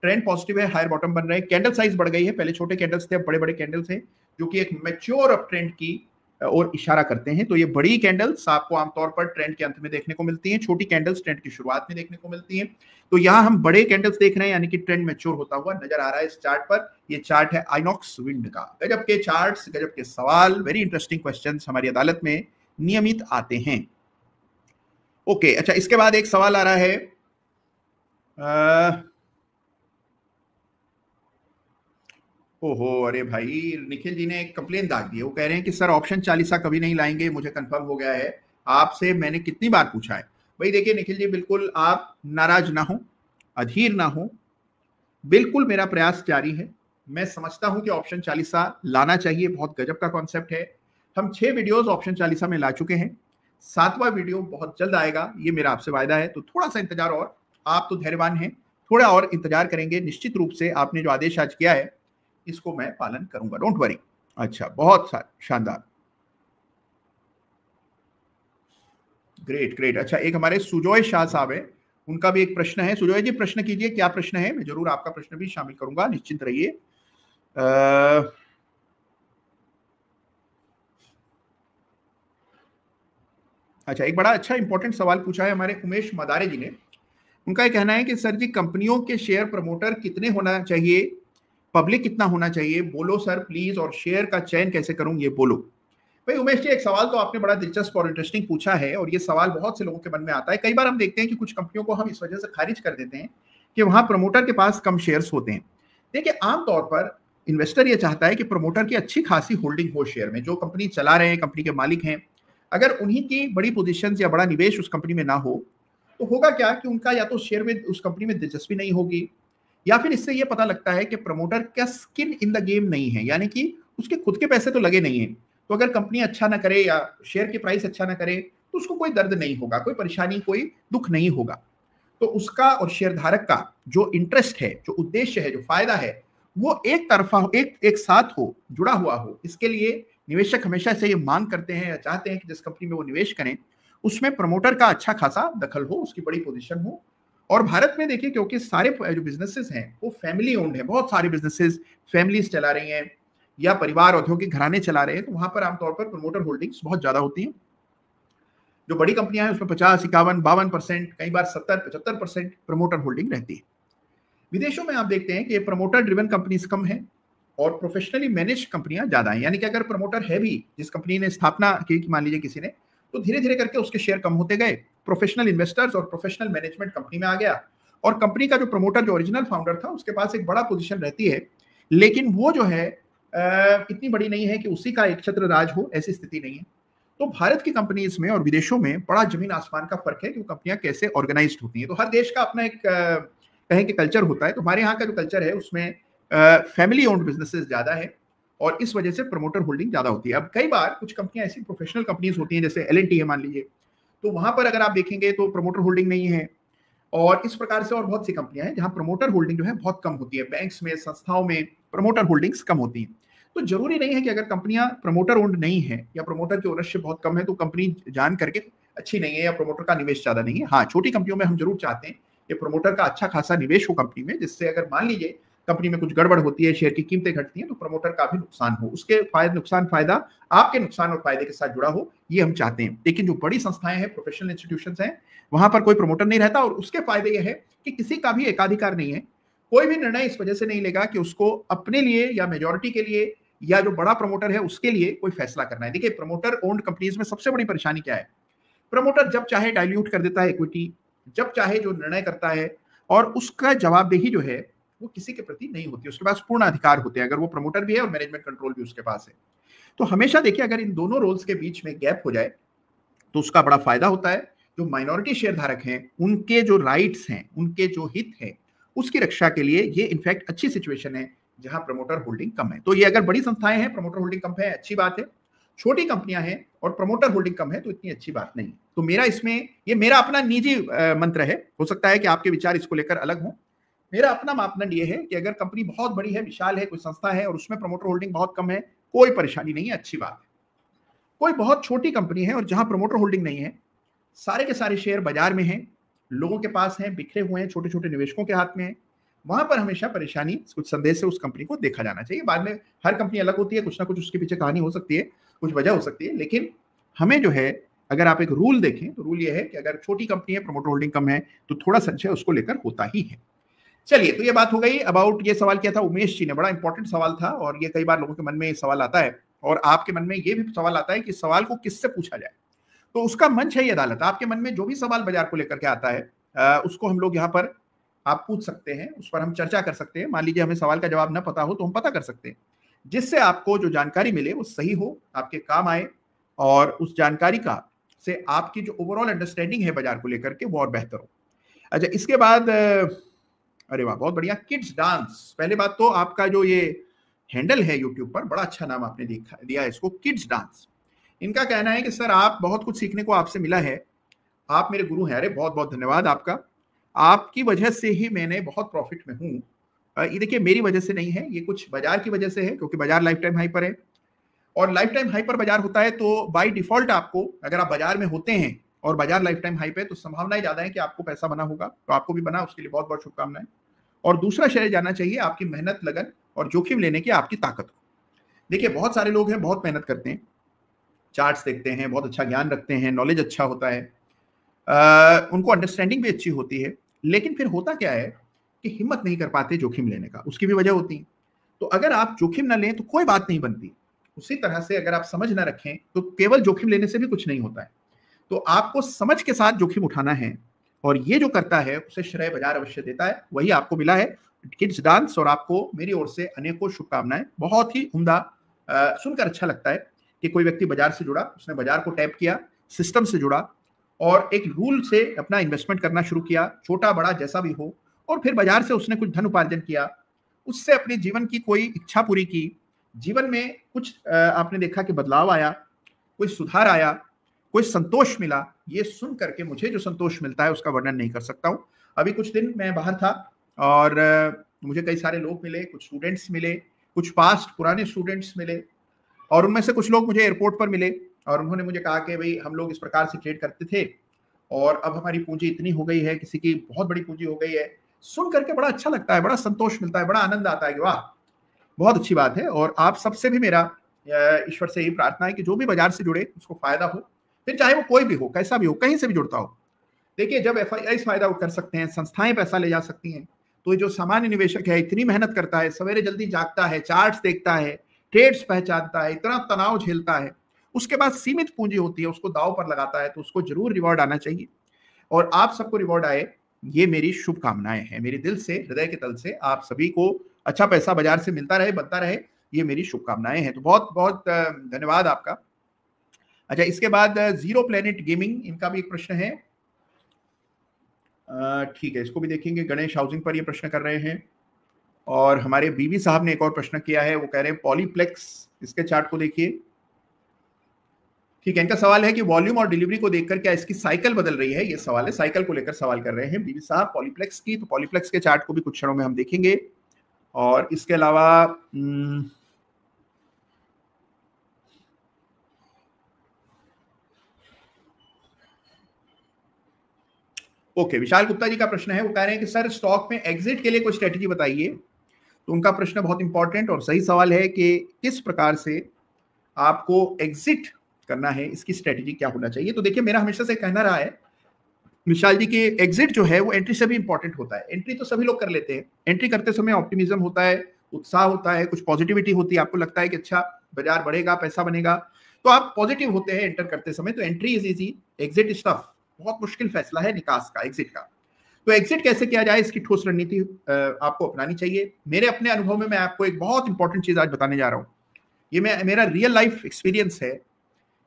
ट्रेंड पॉजिटिव है, हायर बॉटम बन रहे हैं। कैंडल साइज बढ़ गई है, पहले छोटे कैंडल्स थे, अब बड़े बड़े कैंडल्स हैं, जो कि एक मैच्योर अप ट्रेंड की और इशारा करते हैं। तो ये बड़ी कैंडल्स आपको आमतौर पर ट्रेंड के अंत में देखने को मिलती हैं, छोटी कैंडल्स ट्रेंड की शुरुआत में देखने को मिलती हैं। तो यहाँ हम बड़े कैंडल्स देख रहे हैं, यानी कि ट्रेंड मैच्योर होता हुआ नजर आ रहा है इस चार्ट पर। ये चार्ट है आइनॉक्स विंड का। गजब के चार्ट्स, गजब के सवाल, वेरी इंटरेस्टिंग क्वेश्चंस हमारी अदालत में नियमित आते हैं। ओके, अच्छा, इसके बाद एक सवाल आ रहा है ओहो, अरे भाई, निखिल जी ने एक कंप्लेन दाग दी है। वो कह रहे हैं कि सर ऑप्शन 40 कभी नहीं लाएंगे, मुझे कंफर्म हो गया है, आपसे मैंने कितनी बार पूछा है। भाई देखिए निखिल जी, बिल्कुल आप नाराज ना हो, अधीर ना हो, बिल्कुल मेरा प्रयास जारी है। मैं समझता हूं कि ऑप्शन 40 लाना चाहिए, बहुत गजब का कॉन्सेप्ट है। हम 6 वीडियोस ऑप्शन 40 में ला चुके हैं, 7वां वीडियो बहुत जल्द आएगा, ये मेरा आपसे वायदा है। तो थोड़ा सा इंतजार और, आप तो धैर्यवान हैं, थोड़ा और इंतजार करेंगे। निश्चित रूप से आपने जो आदेश आज किया है इसको मैं पालन करूंगा, डोंट वरी। अच्छा, बहुत शानदार, ग्रेट ग्रेट। अच्छा, एक हमारे सुजोय शाह साहब है, उनका भी एक प्रश्न है। सुजोय जी प्रश्न कीजिए, क्या प्रश्न है? मैं जरूर आपका प्रश्न भी शामिल करूंगा, निश्चिंत रहिए। अच्छा, एक बड़ा अच्छा इंपॉर्टेंट सवाल पूछा है हमारे उमेश मदारे जी ने। उनका कहना है कि सर जी, कंपनियों के शेयर प्रमोटर कितने होना चाहिए, पब्लिक कितना होना चाहिए, बोलो सर प्लीज, और शेयर का चयन कैसे करूं, ये बोलो। भाई उमेश जी, एक सवाल तो आपने बड़ा दिलचस्प और इंटरेस्टिंग पूछा है, और ये सवाल बहुत से लोगों के मन में आता है। कई बार हम देखते हैं कि कुछ कंपनियों को हम इस वजह से खारिज कर देते हैं कि वहां प्रमोटर के पास कम शेयर्स होते हैं। देखिए, आमतौर पर इन्वेस्टर ये चाहता है कि प्रमोटर की अच्छी खासी होल्डिंग हो शेयर में। जो कंपनी चला रहे हैं, कंपनी के मालिक हैं, अगर उन्हीं की बड़ी पोजीशन या बड़ा निवेश उस कंपनी में ना हो तो होगा क्या कि उनका या तो शेयर में, उस कंपनी में दिलचस्पी नहीं होगी, या फिर इससे यह पता लगता है कि प्रमोटर का स्किन इन द गेम नहीं है, यानी कि उसके खुद के पैसे तो लगे नहीं है। तो अगर कंपनी अच्छा ना करे या शेयर की प्राइस अच्छा ना करे तो उसको कोई दर्द नहीं होगा, कोई परेशानी, कोई दुख नहीं होगा। तो उसका और शेयर धारक का जो इंटरेस्ट है, जो उद्देश्य है, जो फायदा है, वो एक तरफा हो, एक साथ हो, जुड़ा हुआ हो। इसके लिए निवेशक हमेशा से ये मांग करते हैं या चाहते हैं कि जिस कंपनी में वो निवेश करें उसमें प्रमोटर का अच्छा खासा दखल हो, उसकी बड़ी पोजीशन हो। और भारत में देखिए, क्योंकि सारे जो बिजनेसेस हैं वो फैमिली ओन्ड है, बहुत सारे बिजनेसेस फैमिलीज चला रही हैं या परिवार औद्योगिक घराने चला रहे हैं, तो वहां पर आमतौर पर प्रमोटर होल्डिंग्स बहुत ज्यादा होती हैं। जो बड़ी कंपनियां हैं उसमें 50, 51, 52%, कई बार 70, 75% प्रमोटर होल्डिंग रहती है। विदेशों में आप देखते हैं कि प्रमोटर ड्रिवन कंपनीज कम है, और प्रोफेशनली मैनेज कंपनियां ज्यादा हैं। यानी कि अगर प्रमोटर है भी, जिस कंपनी ने स्थापना की मान लीजिए किसी ने, तो धीरे धीरे करके उसके शेयर कम होते गए, प्रोफेशनल इन्वेस्टर्स और प्रोफेशनल मैनेजमेंट कंपनी में आ गया, और कंपनी का जो प्रमोटर, जो ओरिजिनल फाउंडर था, उसके पास एक बड़ा पोजीशन रहती है, लेकिन वो जो है इतनी बड़ी नहीं है कि उसी का एक छत्र राज हो, ऐसी स्थिति नहीं है। तो भारत की कंपनीज में और विदेशों में बड़ा जमीन आसमान का फर्क है कि वो कंपनियां कैसे ऑर्गेनाइज्ड होती हैं। तो हर देश का अपना एक कहें कि कल्चर होता है। तो हमारे यहाँ का जो कल्चर है उसमें फैमिली ओन्ड बिजनेसेस ज्यादा है, और इस वजह से प्रमोटर होल्डिंग ज्यादा होती है। अब कई बार कुछ कंपनियां ऐसी प्रोफेशनल कंपनीज होती हैं, जैसे L&T है मान लीजिए, तो वहां पर अगर आप देखेंगे तो प्रमोटर होल्डिंग नहीं है। और इस प्रकार से और बहुत सी कंपनियां हैं जहां प्रमोटर होल्डिंग जो है बहुत कम होती है। बैंक्स में, संस्थाओं में प्रमोटर होल्डिंग्स कम होती हैं। तो जरूरी नहीं है कि अगर कंपनियां प्रमोटर ओन्ड नहीं है या प्रमोटर की ओनरशिप बहुत कम है तो कंपनी जान करके अच्छी नहीं है या प्रमोटर का निवेश ज्यादा नहीं है। हाँ, छोटी कंपनियों में हम जरूर चाहते हैं कि प्रमोटर का अच्छा खासा निवेश हो कंपनी में, जिससे अगर मान लीजिए कंपनी में कुछ गड़बड़ होती है, शेयर की कीमतें घटती हैं, तो प्रमोटर का भी नुकसान हो, उसके नुकसान फायदा आपके नुकसान और फायदे के साथ जुड़ा हो, ये हम चाहते हैं। लेकिन जो बड़ी संस्थाएं हैं, प्रोफेशनल इंस्टीट्यूशंस हैं, वहां पर कोई प्रमोटर नहीं रहता, और उसके फायदे ये है कि किसी का भी एकाधिकार नहीं है। कोई भी निर्णय इस वजह से नहीं लेगा कि उसको अपने लिए या मेजोरिटी के लिए या जो बड़ा प्रमोटर है उसके लिए कोई फैसला करना है। देखिए, प्रमोटर ओन्ड कंपनीज में सबसे बड़ी परेशानी क्या है? प्रमोटर जब चाहे डाइल्यूट कर देता है इक्विटी, जब चाहे जो निर्णय करता है, और उसका जवाबदेही जो है वो किसी के प्रति नहीं होती। उसके पास पूर्ण अधिकार होते हैं, अगर वो प्रमोटर भी है और मैनेजमेंट कंट्रोल भी उसके पास है। तो हमेशा देखिए, अगर इन दोनों रोल्स के बीच में गैप हो जाए तो उसका बड़ा फायदा होता है। जो माइनॉरिटी शेयर धारक हैं, उनके जो राइट्स हैं, उनके जो हित हैं, उसकी रक्षा के लिए ये इनफैक्ट अच्छी सिचुएशन है जहां प्रमोटर होल्डिंग कम है। तो ये अगर बड़ी संस्थाएं हैं, प्रमोटर होल्डिंग कम है, अच्छी बात है। छोटी कंपनियां हैं और प्रमोटर होल्डिंग कम है, तो इतनी अच्छी बात नहीं। तो मेरा इसमें, ये मेरा अपना निजी मंत्र है, हो सकता है कि आपके विचार इसको लेकर अलग हों। मेरा अपना मापदंड ये है कि अगर कंपनी बहुत बड़ी है, विशाल है, कोई संस्था है और उसमें प्रमोटर होल्डिंग बहुत कम है, कोई परेशानी नहीं है, अच्छी बात है। कोई बहुत छोटी कंपनी है और जहां प्रमोटर होल्डिंग नहीं है, सारे के सारे शेयर बाजार में हैं, लोगों के पास हैं, बिखरे हुए हैं, छोटे छोटे निवेशकों के हाथ में हैं, वहां पर हमेशा परेशानी, कुछ संदेह से उस कंपनी को देखा जाना चाहिए। बाद में हर कंपनी अलग होती है, कुछ ना कुछ उसके पीछे कहानी हो सकती है, कुछ वजह हो सकती है, लेकिन हमें जो है, अगर आप एक रूल देखें तो रूल ये है कि अगर छोटी कंपनी है, प्रमोटर होल्डिंग कम है, तो थोड़ा संशय उसको लेकर होता ही है। चलिए, तो ये बात हो गई अबाउट, ये सवाल किया था उमेश जी ने, बड़ा इंपॉर्टेंट सवाल था, और ये कई बार लोगों के मन में सवाल आता है, और आपके मन में ये भी सवाल आता है कि सवाल को किससे पूछा जाए। तो उसका मंच है ये अदालत। आपके मन में जो भी सवाल बाजार को लेकर के आता है, उसको हम लोग यहाँ पर आप पूछ सकते हैं, उस पर हम चर्चा कर सकते हैं। मान लीजिए हमें सवाल का जवाब न पता हो तो हम पता कर सकते हैं, जिससे आपको जो जानकारी मिले वो सही हो, आपके काम आए, और उस जानकारी का से आपकी जो ओवरऑल अंडरस्टैंडिंग है बाजार को लेकर के वो और बेहतर हो। अच्छा, इसके बाद अरे वाह, बहुत बढ़िया, किड्स डांस। पहले बात तो आपका जो ये हैंडल है यूट्यूब पर, बड़ा अच्छा नाम आपने दिया है इसको, किड्स डांस। इनका कहना है कि सर आप बहुत कुछ सीखने को आपसे मिला है, आप मेरे गुरु हैं। अरे बहुत बहुत धन्यवाद आपका, आपकी वजह से ही मैंने बहुत प्रॉफिट में हूँ। ये देखिए, मेरी वजह से नहीं है, ये कुछ बाजार की वजह से है, क्योंकि बाजार लाइफ टाइम हाई पर है, और लाइफ टाइम हाई पर बाजार होता है तो बाय डिफॉल्ट आपको, अगर आप बाजार में होते हैं और बाजार लाइफ टाइम हाई पे, तो संभावनाएं ज्यादा है कि आपको पैसा बना होगा। तो आपको भी बना, उसके लिए बहुत बहुत शुभकामनाएं। और दूसरा श्रेय जाना चाहिए आपकी मेहनत, लगन और जोखिम लेने की आपकी ताकत को। देखिए, बहुत सारे लोग हैं, बहुत मेहनत करते हैं, चार्ट्स देखते हैं, बहुत अच्छा ज्ञान रखते हैं, नॉलेज अच्छा होता है, उनको अंडरस्टैंडिंग भी अच्छी होती है, लेकिन फिर होता क्या है कि हिम्मत नहीं कर पाते जोखिम लेने का। उसकी भी वजह होती है। तो अगर आप जोखिम ना लें तो कोई बात नहीं बनती। उसी तरह से अगर आप समझ ना रखें तो केवल जोखिम लेने से भी कुछ नहीं होता है। तो आपको समझ के साथ जोखिम उठाना है, और ये जो करता है उसे श्रेय बाजार अवश्य देता है। वही आपको मिला है, किड्स डांस, और आपको मेरी ओर से अनेकों शुभकामनाएं। बहुत ही उम्दा, सुनकर अच्छा लगता है कि कोई व्यक्ति बाजार से जुड़ा, उसने बाजार को टैप किया, सिस्टम से जुड़ा, और एक रूल से अपना इन्वेस्टमेंट करना शुरू किया, छोटा बड़ा जैसा भी हो, और फिर बाजार से उसने कुछ धन उपार्जन किया, उससे अपने जीवन की कोई इच्छा पूरी की, जीवन में कुछ आपने देखा कि बदलाव आया, कोई सुधार आया, कोई संतोष मिला। ये सुन करके मुझे जो संतोष मिलता है उसका वर्णन नहीं कर सकता हूँ। अभी कुछ दिन मैं बाहर था और मुझे कई सारे लोग मिले, कुछ स्टूडेंट्स मिले, कुछ पास्ट पुराने स्टूडेंट्स मिले, और उनमें से कुछ लोग मुझे एयरपोर्ट पर मिले, और उन्होंने मुझे कहा कि भाई हम लोग इस प्रकार से ट्रेड करते थे और अब हमारी पूंजी इतनी हो गई है, किसी की बहुत बड़ी पूंजी हो गई है। सुन करके बड़ा अच्छा लगता है, बड़ा संतोष मिलता है, बड़ा आनंद आता है कि वाह, बहुत अच्छी बात है। और आप सबसे भी मेरा ईश्वर से यही प्रार्थना है कि जो भी बाजार से जुड़े उसको फायदा हो, फिर चाहे वो कोई भी हो, कैसा भी हो, कहीं से भी जुड़ता हो। देखिए, जब FIIs फायदा कर सकते हैं, संस्थाएं पैसा ले जा सकती हैं, तो जो सामान्य निवेशक है इतनी मेहनत करता है, सवेरे जल्दी जागता है, चार्ट्स देखता है, ट्रेड्स पहचानता है, इतना तनाव झेलता है, उसके बाद सीमित पूंजी होती है, उसको दांव पर लगाता है, तो उसको जरूर रिवॉर्ड आना चाहिए। और आप सबको रिवॉर्ड आए, ये मेरी शुभकामनाएं हैं। मेरे दिल से, हृदय के तल से आप सभी को अच्छा पैसा बाजार से मिलता रहे, बनता रहे, ये मेरी शुभकामनाएं हैं। तो बहुत बहुत धन्यवाद आपका। अच्छा, इसके बाद जीरो प्लेनेट गेमिंग, इनका भी एक प्रश्न है। ठीक है, इसको भी देखेंगे। गणेश हाउसिंग पर ये प्रश्न कर रहे हैं। और हमारे बीबी साहब ने एक और प्रश्न किया है, वो कह रहे हैं पॉलीप्लेक्स, इसके चार्ट को देखिए। ठीक है, इनका सवाल है कि वॉल्यूम और डिलीवरी को देखकर क्या इसकी साइकिल बदल रही है, ये सवाल है, साइकिल को लेकर सवाल कर रहे हैं बीबी साहब पॉलीप्लेक्स की। तो पॉलीप्लेक्स के चार्ट को भी कुछ क्षणों में हम देखेंगे। और इसके अलावा ओके, विशाल गुप्ता जी का प्रश्न है, वो कह रहे हैं कि सर स्टॉक में एग्जिट के लिए कोई स्ट्रेटेजी बताइए। तो उनका प्रश्न बहुत इंपॉर्टेंट और सही सवाल है कि किस प्रकार से आपको एग्जिट करना है, इसकी स्ट्रेटेजी क्या होना चाहिए। तो देखिए, मेरा हमेशा से कहना रहा है विशाल जी, कि एग्जिट जो है वो एंट्री से भी इंपॉर्टेंट होता है। एंट्री तो सभी लोग कर लेते हैं, एंट्री करते समय ऑप्टिमिज्म होता है, उत्साह होता है, कुछ पॉजिटिविटी होती है, आपको लगता है कि अच्छा बाजार बढ़ेगा, पैसा बनेगा, तो आप पॉजिटिव होते हैं एंटर करते समय। तो entry is easy, exit is tough, बहुत मुश्किल फैसला है निकास का, एग्जिट का। तो एग्जिट कैसे किया जाए, इसकी ठोस रणनीति आपको अपनानी चाहिए। मेरे अपने अनुभव में मैं आपको एक बहुत इंपॉर्टेंट चीज आज बताने जा रहा हूं। ये मेरा रियल लाइफ एक्सपीरियंस है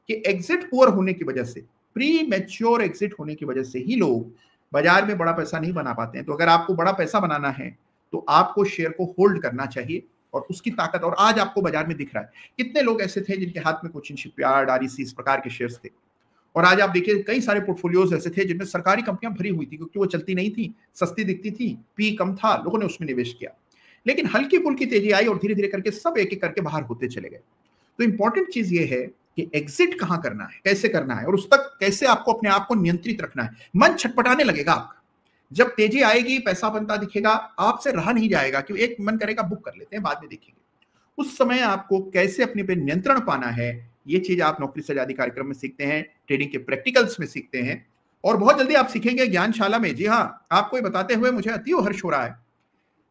कि एग्जिट पुअर होने की वजह से, प्री मैच्योर एग्जिट होने की वजह से ही लोग बाजार में बड़ा पैसा नहीं बना पाते हैं। तो अगर आपको बड़ा पैसा बनाना है तो आपको शेयर को होल्ड करना चाहिए और उसकी ताकत, और आज आपको बाजार में दिख रहा है कितने लोग ऐसे थे जिनके हाथ में कोचिन शिपयार्ड, आरईसी, इस प्रकार के शेयर्स थे। और आज आप देखिए कई सारे पोर्टफोलियोज ऐसे थे जिनमें सरकारी कंपनियां भरी हुई थी, क्योंकि वो चलती नहीं थी, सस्ती दिखती थी, पी कम था, लोगों ने उसमें निवेश किया। लेकिन हल्की फुल्की तेजी आई और धीरे धीरे करके सब एक एक करके बाहर होते चले गए। तो इंपॉर्टेंट चीज ये है कि एग्जिट कहां करना है, कैसे करना है, और उस तक कैसे आपको अपने आप को नियंत्रित रखना है। मन छटपटाने लगेगा आपका, जब तेजी आएगी, पैसा बनता दिखेगा, आपसे रहा नहीं जाएगा कि एक मन करेगा बुक कर लेते हैं, बाद में देखेंगे। उस समय आपको कैसे अपने पे नियंत्रण पाना है, ये चीज आप नौकरी से आजादी कार्यक्रम में सीखते हैं, ट्रेडिंग के प्रैक्टिकल्स में सीखते हैं, और बहुत जल्दी आप सीखेंगे ज्ञानशाला में। जी हाँ, आपको ये बताते हुए मुझे अति हर्ष हो रहा है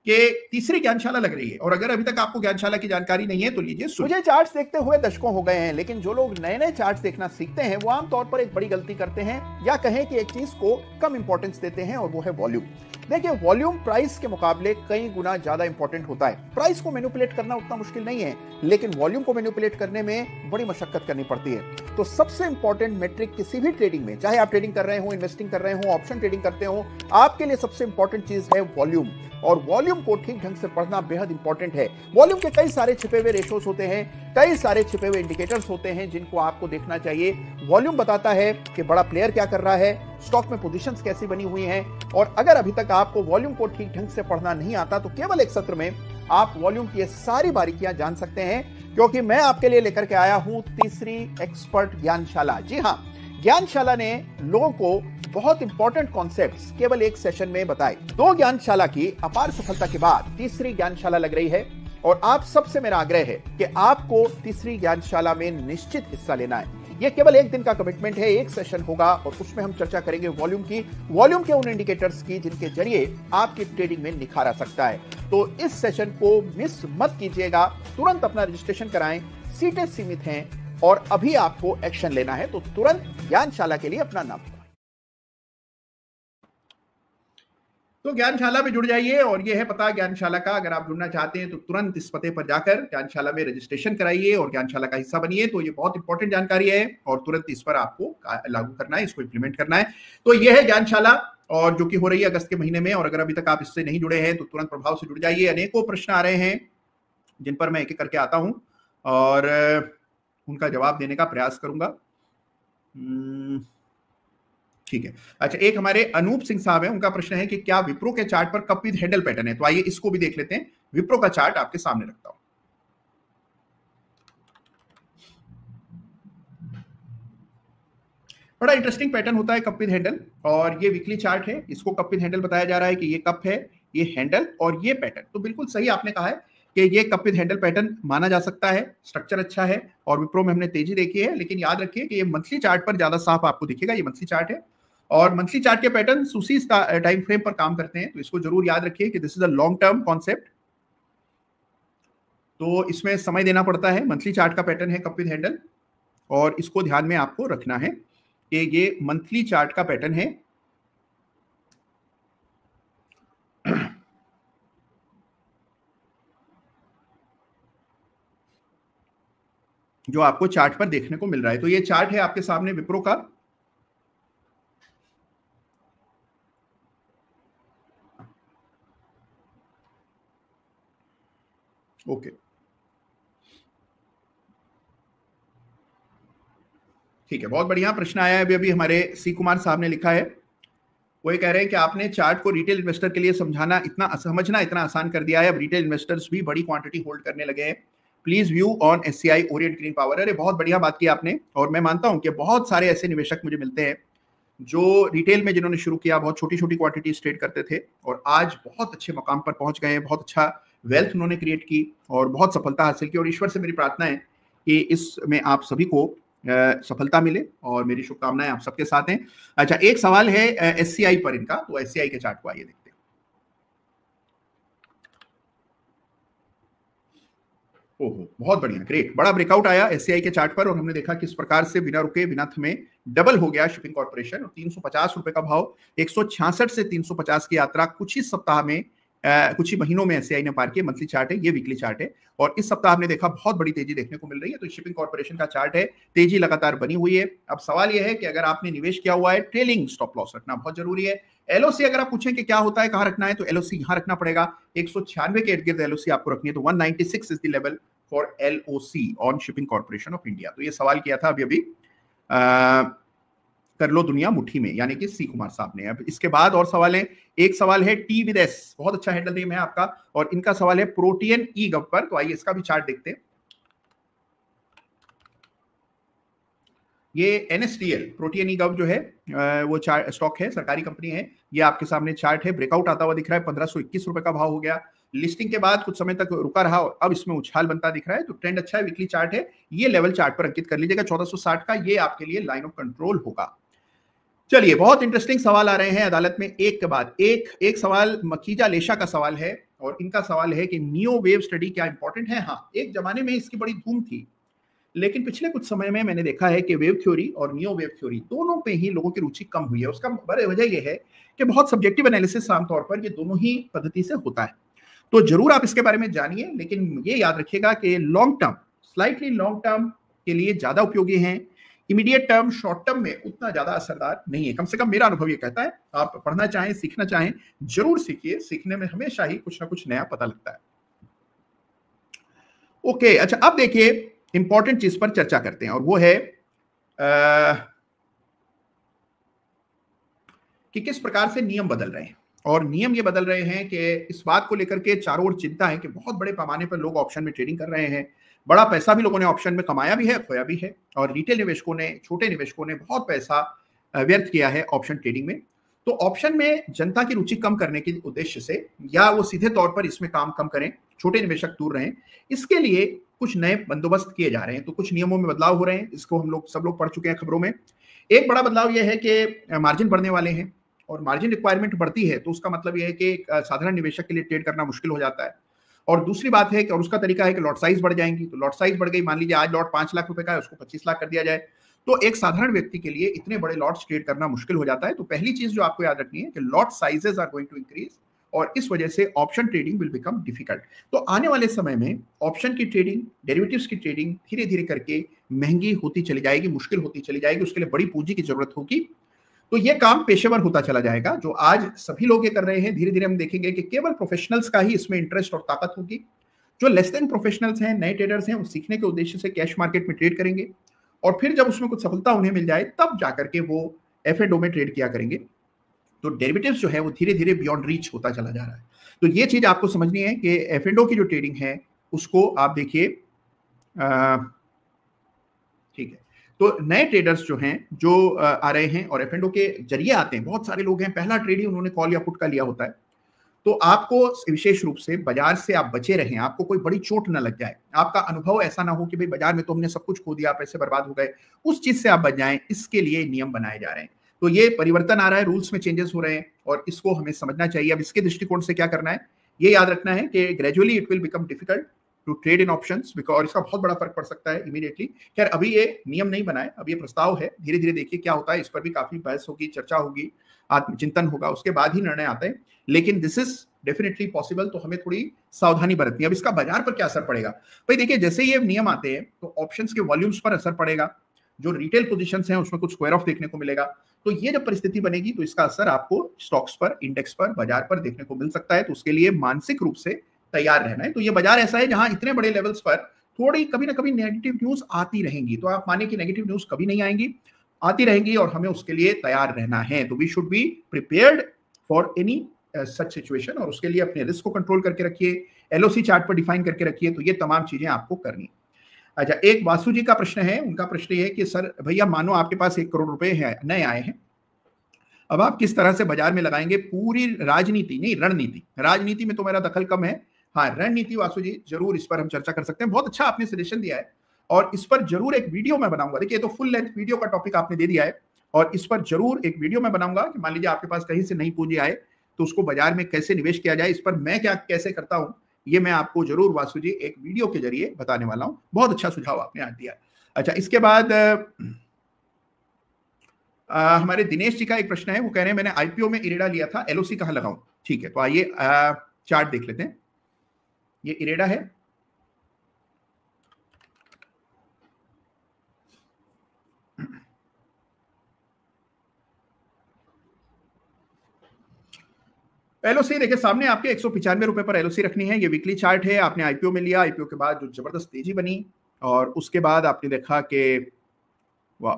कि तीसरी ज्ञानशाला लग रही है, और अगर अभी तक आपको ज्ञानशाला की जानकारी नहीं है तो लीजिए सुनिए। मुझे चार्ट्स देखते हुए दशकों हो गए हैं, लेकिन जो लोग नए नए चार्ट्स देखना सीखते हैं वो आमतौर पर एक बड़ी गलती करते हैं, या कहें कि एक चीज को कम इंपॉर्टेंस देते हैं, और वो है वॉल्यूम। देखिए, वॉल्यूम प्राइस के मुकाबले कई गुना ज्यादा इंपॉर्टेंट होता है। प्राइस को मैनिपुलेट करना उतना मुश्किल नहीं है, लेकिन वॉल्यूम को मैनिपुलेट करने में बड़ी मशक्कत करनी पड़ती है। तो सबसे इंपॉर्टेंट मेट्रिक किसी भी ट्रेडिंग में, चाहे आप ट्रेडिंग कर रहे हो, इन्वेस्टिंग कर रहे हो, ऑप्शन ट्रेडिंग करते हो, आपके लिए सबसे इंपॉर्टेंट चीज है वॉल्यूम। और वॉल्यूम को ठीक ढंग से पढ़ना बेहद इंपॉर्टेंट है। वॉल्यूम के कई सारे छिपे हुए रेशोस होते हैं, कई सारे छिपे हुए इंडिकेटर्स होते हैं जिनको आपको देखना चाहिए। वॉल्यूम बताता है कि बड़ा प्लेयर क्या कर रहा है, स्टॉक में पोजीशंस कैसी बनी हुई हैं। और अगर अभी तक आपको वॉल्यूम को ठीक ढंग से पढ़ना नहीं आता तो केवल एक सत्र में आप वॉल्यूम की सारी बारीकियां जान सकते हैं, क्योंकि मैं आपके लिए लेकर के आया हूं तीसरी एक्सपर्ट ज्ञानशाला। जी हां, ज्ञानशाला ने लोगों को बहुत इंपॉर्टेंट कॉन्सेप्ट्स केवल एक सेशन में बताए। 2 ज्ञानशाला की अपार सफलता के बाद तीसरी ज्ञानशाला लग रही है, और आप सबसे मेरा आग्रह है कि आपको तीसरी ज्ञानशाला में निश्चित हिस्सा लेना है। यह केवल एक दिन का कमिटमेंट है, एक सेशन होगा, और उसमें हम चर्चा करेंगे वॉल्यूम की, वॉल्यूम के उन इंडिकेटर्स की जिनके जरिए आपकी ट्रेडिंग में निखार आ सकता है। तो इस सेशन को मिस मत कीजिएगा, तुरंत अपना रजिस्ट्रेशन कराएं, सीटें सीमित हैं, और अभी आपको एक्शन लेना है, तो तुरंत ज्ञानशाला के लिए अपना नाम। तो ज्ञानशाला में जुड़ जाइए, और ये है पता ज्ञानशाला का। अगर आप जुड़ना चाहते हैं तो तुरंत इस पते पर जाकर ज्ञानशाला में रजिस्ट्रेशन कराइए और ज्ञानशाला का हिस्सा बनिए। तो ये बहुत इंपॉर्टेंट जानकारी है और तुरंत इस पर आपको लागू करना है, इसको इंप्लीमेंट करना है। तो ये है ज्ञानशाला, और जो कि हो रही है अगस्त के महीने में। और अगर अभी तक आप इससे नहीं जुड़े हैं तो तुरंत प्रभाव से जुड़ जाइए। अनेकों प्रश्न आ रहे हैं जिन पर मैं एक एक करके आता हूं और उनका जवाब देने का प्रयास करूंगा। ठीक है, अच्छा, एक हमारे अनूप सिंह साहब हैं, उनका प्रश्न है कि क्या विप्रो के चार्ट पर कप विद हैंडल पैटर्न है। तो आइए इसको भी देख लेते हैं। विप्रो का चार्ट आपके सामने रखता हूं। बड़ा इंटरेस्टिंग पैटर्न होता है कप विद हैंडल, और ये वीकली चार्ट है। इसको कप विद हैंडल बताया जा रहा है कि ये कप है, ये हैंडल और ये पैटर्न। तो बिल्कुल सही आपने कहा है कि ये कप विद हैंडल पैटर्न माना जा सकता है, स्ट्रक्चर अच्छा है, और विप्रो में हमने तेजी देखी है। लेकिन याद रखिए कि ये मंथली चार्ट पर ज्यादा साफ आपको दिखेगा। ये मंथली चार्ट है, और मंथली चार्ट के पैटर्न उसी टाइम फ्रेम पर काम करते हैं, तो इसको जरूर याद रखिए कि this is a long term concept. तो इसमें समय देना पड़ता है। मंथली चार्ट का पैटर्न है कप विद हैंडल, और इसको ध्यान में आपको रखना है कि ये मंथली चार्ट का पैटर्न है। जो आपको चार्ट पर देखने को मिल रहा है। तो ये चार्ट है आपके सामने विप्रो का। ओके, ठीक है, बहुत बढ़िया प्रश्न आया है अभी हमारे सी कुमार साहब ने लिखा है। वो ये कह रहे हैं कि आपने चार्ट को रिटेल इन्वेस्टर के लिए समझना इतना आसान कर दिया है, अब रिटेल इन्वेस्टर्स भी बड़ी क्वांटिटी होल्ड करने लगे हैं। Please view on SCI Orient green power. अरे बहुत बढ़िया बात की आपने, और मैं मानता हूं कि बहुत सारे ऐसे निवेशक मुझे मिलते हैं जो रिटेल में जिन्होंने शुरू किया, बहुत छोटी छोटी क्वांटिटी ट्रेड करते थे और आज बहुत अच्छे मकाम पर पहुंच गए हैं, बहुत अच्छा वेल्थ उन्होंने क्रिएट की और बहुत सफलता हासिल की। और ईश्वर से मेरी प्रार्थना है कि इसमें आप सभी को सफलता मिले और मेरी शुभकामनाएं आप सबके साथ हैं। अच्छा, एक सवाल है एससीआई पर इनका, तो एससीआई के चार्ट को आइए देखते हैं। ओहो, बहुत बढ़िया, ग्रेट, बड़ा ब्रेकआउट आया एससीआई के चार्ट पर और हमने देखा किस प्रकार से बिना रुके बिना थमे डबल हो गया शिपिंग कॉर्पोरेशन और 350 रुपए का भाव 166 से 350 की यात्रा कुछ ही सप्ताह में कुछ ही महीनों में एससीआई ने पार किया। मंथली चार्ट है, ये वीकली चार्ट है और इस सप्ताह हमने देखा बहुत बड़ी तेजी देखने को मिल रही है। तो शिपिंग कॉर्पोरेशन का चार्ट है, तेजी लगातार बनी हुई है। अब सवाल यह है कि अगर आपने निवेश किया हुआ है, ट्रेलिंग स्टॉप लॉस रखना बहुत जरूरी है। एलओसी अगर आप पूछें कि क्या होता है, कहां रखना है, तो एलओसी यहां रखना पड़ेगा। 196 के इर्द गिर्द एलओसी आपको रखनी है, तो 196 is the level for LOC on shipping corporation of India. तो ये सवाल किया था अभी कर लो दुनिया मुट्ठी में, यानी कि सी कुमार साहब ने। अब इसके बाद और सवाल है, एक सवाल है टी विद एस, बहुत अच्छा हैंडल नेम है आपका, और इनका सवाल है प्रोटियन ई गव पर। तो आइए इसका भी चार्ट देखते हैं। ये एनएसडीएल प्रोटियन ई गव जो है वो स्टॉक है, सरकारी कंपनी है। ये आपके सामने चार्ट है, ब्रेकआउट आता हुआ दिख रहा है, 1521 रुपए का भाव हो गया। लिस्टिंग के बाद कुछ समय तक रुका रहा और अब इसमें उछाल बनता दिख रहा है। तो ट्रेंड अच्छा है, वीकली चार्ट है, ये लेवल चार्ट पर अंकित कर लीजिएगा 1460 का, ये आपके लिए लाइन ऑफ कंट्रोल होगा। चलिए, बहुत इंटरेस्टिंग सवाल आ रहे हैं अदालत में, एक के बाद एक सवाल मकीजा लेशा का सवाल है और इनका सवाल है कि नियो वेव स्टडी क्या इंपॉर्टेंट है। हाँ, एक जमाने में इसकी बड़ी धूम थी, लेकिन पिछले कुछ समय में मैंने देखा है कि वेव थ्योरी और नियो वेव थ्योरी दोनों पे ही लोगों की रुचि कम हुई है। उसका बड़ी वजह यह है कि बहुत सब्जेक्टिव एनालिसिस आमतौर पर ये दोनों ही पद्धति से होता है। तो जरूर आप इसके बारे में जानिए, लेकिन ये याद रखिएगा कि long term, slightly long term के लिए ज्यादा उपयोगी हैं, इमीडिएट टर्म, शॉर्ट टर्म में उतना ज्यादा असरदार नहीं है। कम से कम मेरा अनुभव ये कहता है। आप पढ़ना चाहें, सीखना चाहें, जरूर सीखिए, सीखने में हमेशा ही कुछ ना कुछ नया पता लगता है। ओके, अच्छा, अब देखिए इंपॉर्टेंट चीज पर चर्चा करते हैं और वो है कि किस प्रकार से नियम बदल रहे हैं। और नियम ये बदल रहे हैं कि इस बात को लेकर के चारों ओर चिंता है कि बहुत बड़े पैमाने पर लोग ऑप्शन में ट्रेडिंग कर रहे हैं। बड़ा पैसा भी लोगों ने ऑप्शन में कमाया भी है, खोया भी है, और रिटेल निवेशकों ने, छोटे निवेशकों ने बहुत पैसा व्यर्थ किया है ऑप्शन ट्रेडिंग में। तो ऑप्शन में जनता की रुचि कम करने के उद्देश्य से, या वो सीधे तौर पर इसमें काम कम करें, छोटे निवेशक दूर रहें, इसके लिए कुछ नए बंदोबस्त किए जा रहे हैं। तो कुछ नियमों में बदलाव हो रहे हैं, इसको हम लोग सब लोग पढ़ चुके हैं खबरों में। एक बड़ा बदलाव यह है कि मार्जिन बढ़ने वाले हैं, और मार्जिन रिक्वायरमेंट बढ़ती है तो उसका मतलब यह है कि साधारण निवेशक के लिए ट्रेड करना मुश्किल हो जाता है। और दूसरी बात है कि, और उसका तरीका है कि लॉट साइज बढ़ जाएंगी। तो लॉट साइज बढ़ गई, मान लीजिए आज लॉट 5 लाख रुपए का है, उसको 25 लाख कर दिया जाए, तो एक साधारण व्यक्ति के लिए इतने बड़े लॉट्स ट्रेड करना मुश्किल हो जाता है। तो पहली चीज जो आपको याद रखनी है कि lot sizes are going to increase, और इस वजह से option trading will become difficult. तो आने वाले समय में ऑप्शन की ट्रेडिंग, डेरिवेटिव्स की ट्रेडिंग धीरे धीरे करके महंगी होती चली जाएगी, मुश्किल होती चली जाएगी, उसके लिए बड़ी पूंजी की जरूरत होगी। तो ये काम पेशेवर होता चला जाएगा, जो आज सभी लोग ये कर रहे हैं। धीरे धीरे हम देखेंगे कि केवल प्रोफेशनल्स का ही इसमें इंटरेस्ट और ताकत होगी। जो लेस देन प्रोफेशनल्स हैं, नए ट्रेडर्स हैं, वो सीखने के उद्देश्य से कैश मार्केट में ट्रेड करेंगे, और फिर जब उसमें कुछ सफलता उन्हें मिल जाए तब जाकर के वो एफ&ओ में ट्रेड किया करेंगे। तो डेरिवेटिव्स जो है वो धीरे धीरे बियॉन्ड रीच होता चला जा रहा है। तो ये चीज आपको समझनी है कि एफ&ओ की जो ट्रेडिंग है उसको आप देखिए, ठीक है। तो नए ट्रेडर्स जो हैं, जो आ रहे हैं और एफ&ओ के जरिए आते हैं, बहुत सारे लोग हैं, पहला ट्रेड ही उन्होंने कॉल या पुट का लिया होता है। तो आपको विशेष रूप से बाजार से आप बचे रहें, आपको कोई बड़ी चोट ना लग जाए, आपका अनुभव ऐसा ना हो कि भाई बाजार में तो हमने सब कुछ खो दिया, पैसे बर्बाद हो गए, उस चीज से आप बच जाएं, इसके लिए नियम बनाए जा रहे हैं। तो ये परिवर्तन आ रहा है, रूल्स में चेंजेस हो रहे हैं और इसको हमें समझना चाहिए। अब इसके दृष्टिकोण से क्या करना है, ये याद रखना है कि gradually it will become difficult to trade in options because, और इसका बहुत बड़ा फर्क पड़ सकता है इमीडिएटली। खैर अभी ये नियम नहीं बना है, अब ये प्रस्ताव है, धीरे धीरे देखिए क्या होता है, इस पर भी काफी बहस होगी, चर्चा होगी, आत्मचिंतन होगा, उसके बाद ही निर्णय आते हैं। लेकिन दिस इज डेफिनेटली पॉसिबल, तो हमें थोड़ी सावधानी बरतनी है। अब इसका बाजार पर क्या असर पड़ेगा भाई, देखिए जैसे ये नियम आते हैं तो ऑप्शंस के वॉल्यूम्स पर असर पड़ेगा, जो रिटेल पोजीशंस हैं उसमें कुछ स्क्वायर ऑफ देखने को मिलेगा। तो ये जब परिस्थिति बनेगी तो इसका असर आपको स्टॉक्स पर, इंडेक्स पर, बाजार पर देखने को मिल सकता है। तो उसके लिए मानसिक रूप से तैयार रहना है। तो ये बाजार ऐसा है जहां इतने बड़े लेवल्स पर थोड़ी कभी ना कभी नेगेटिव न्यूज आती रहेंगी, तो आप माने कि नेगेटिव न्यूज कभी नहीं आएंगी, आती रहेंगी और हमें उसके लिए तैयार रहना है। तो we should be prepared for any such situation, और उसके लिए अपने रिस्क को कंट्रोल करके रखिए, एलओसी चार्ट पर डिफाइन करके रखिए। तो ये तमाम चीजें आपको करनी है। अच्छा, एक वासु जी का प्रश्न है, उनका प्रश्न ये है कि सर भैया मानो आपके पास 1 करोड़ रुपए है, नए आए हैं, अब आप किस तरह से बाजार में लगाएंगे? पूरी राजनीति नहीं, रणनीति, राजनीति में तो मेरा दखल कम है, हाँ रणनीति वासु जी जरूर इस पर हम चर्चा कर सकते हैं। बहुत अच्छा आपने सजेशन दिया है और इस पर जरूर एक वीडियो मैं बनाऊंगा। देखिए तो फुल लेंथ वीडियो का टॉपिक आपने दे दिया है और इस पर जरूर एक वीडियो मैं बनाऊंगा कि मान लीजिए आपके पास कहीं से नई पूंजी आए तो उसको बाजार में कैसे निवेश किया जाए, इस पर मैं क्या कैसे करता हूं, ये मैं आपको जरूर वासु जी एक वीडियो के जरिए बताने वाला हूं। बहुत अच्छा सुझाव आपने आज दिया। अच्छा, इसके बाद हमारे दिनेश जी का एक प्रश्न है, वो कह रहे हैं मैंने आईपीओ में इरेडा लिया था, एलओसी कहां लगाऊं? ठीक है, तो आइए चार्ट देख लेते हैं। ये इरेडा है, एलओसी देखिए सामने आपके 195 रुपए पर एलओसी रखनी है। ये वीकली चार्ट है, आपने आईपीओ में लिया, आईपीओ के बाद जो जबरदस्त तेजी बनी और उसके बाद आपने देखा कि वाह,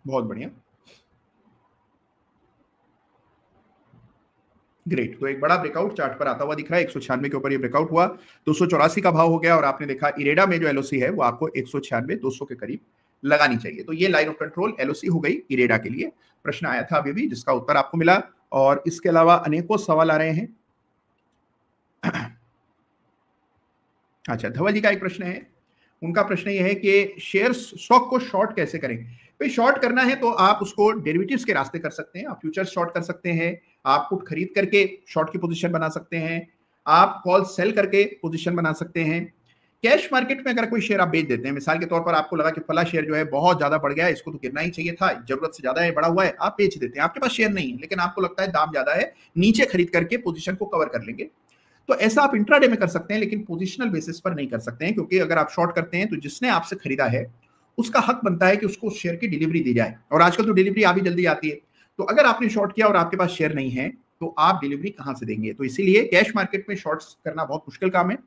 बहुत बढ़िया, ग्रेट। तो एक बड़ा ब्रेकआउट चार्ट पर आता हुआ दिख रहा है, 196 के ऊपर ये ब्रेकआउट हुआ, 284 का भाव हो गया और आपने देखा इरेडा में जो एलओसी है वो आपको 196 200 के करीब लगानी चाहिए। तो ये लाइन ऑफ कंट्रोल एलओसी हो गई इरेडा के लिए। प्रश्न आया था अभी भी जिसका उत्तर आपको मिला और इसके अलावा अनेकों सवाल आ रहे हैं। अच्छा, धवल जी का एक प्रश्न है, उनका प्रश्न ये है कि शेयर स्टॉक को शॉर्ट कैसे करें? भाई शॉर्ट करना है तो आप उसको डेरिवेटिव्स के रास्ते कर सकते हैं, आप फ्यूचर्स शॉर्ट कर सकते हैं, आप पुट खरीद करके शॉर्ट की पोजीशन बना सकते हैं, आप कॉल सेल करके पोजीशन बना सकते हैं। कैश मार्केट में अगर कोई शेयर आप बेच देते हैं, मिसाल के तौर पर आपको लगा कि फला शेयर जो है बहुत ज्यादा बढ़ गया है, इसको तो गिरना ही चाहिए था, जरूरत से ज्यादा है, बढ़ा हुआ है, आप बेच देते हैं। आपके पास शेयर नहीं है लेकिन आपको लगता है दाम ज्यादा है, नीचे खरीद करके पोजीशन को कवर कर लेंगे, तो ऐसा आप इंट्राडे में कर सकते हैं लेकिन पोजिशनल बेसिस पर नहीं कर सकते हैं, क्योंकि अगर आप शॉर्ट करते हैं तो जिसने आपसे खरीदा है उसका हक बनता है कि उसको शेयर की डिलीवरी दी जाए, और आजकल तो डिलीवरी आ भी जल्दी आती है। तो अगर आपने शॉर्ट किया और आपके पास शेयर नहीं है तो आप डिलीवरी कहां से देंगे? तो इसीलिए कैश मार्केट में शॉर्ट्स करना बहुत मुश्किल काम है,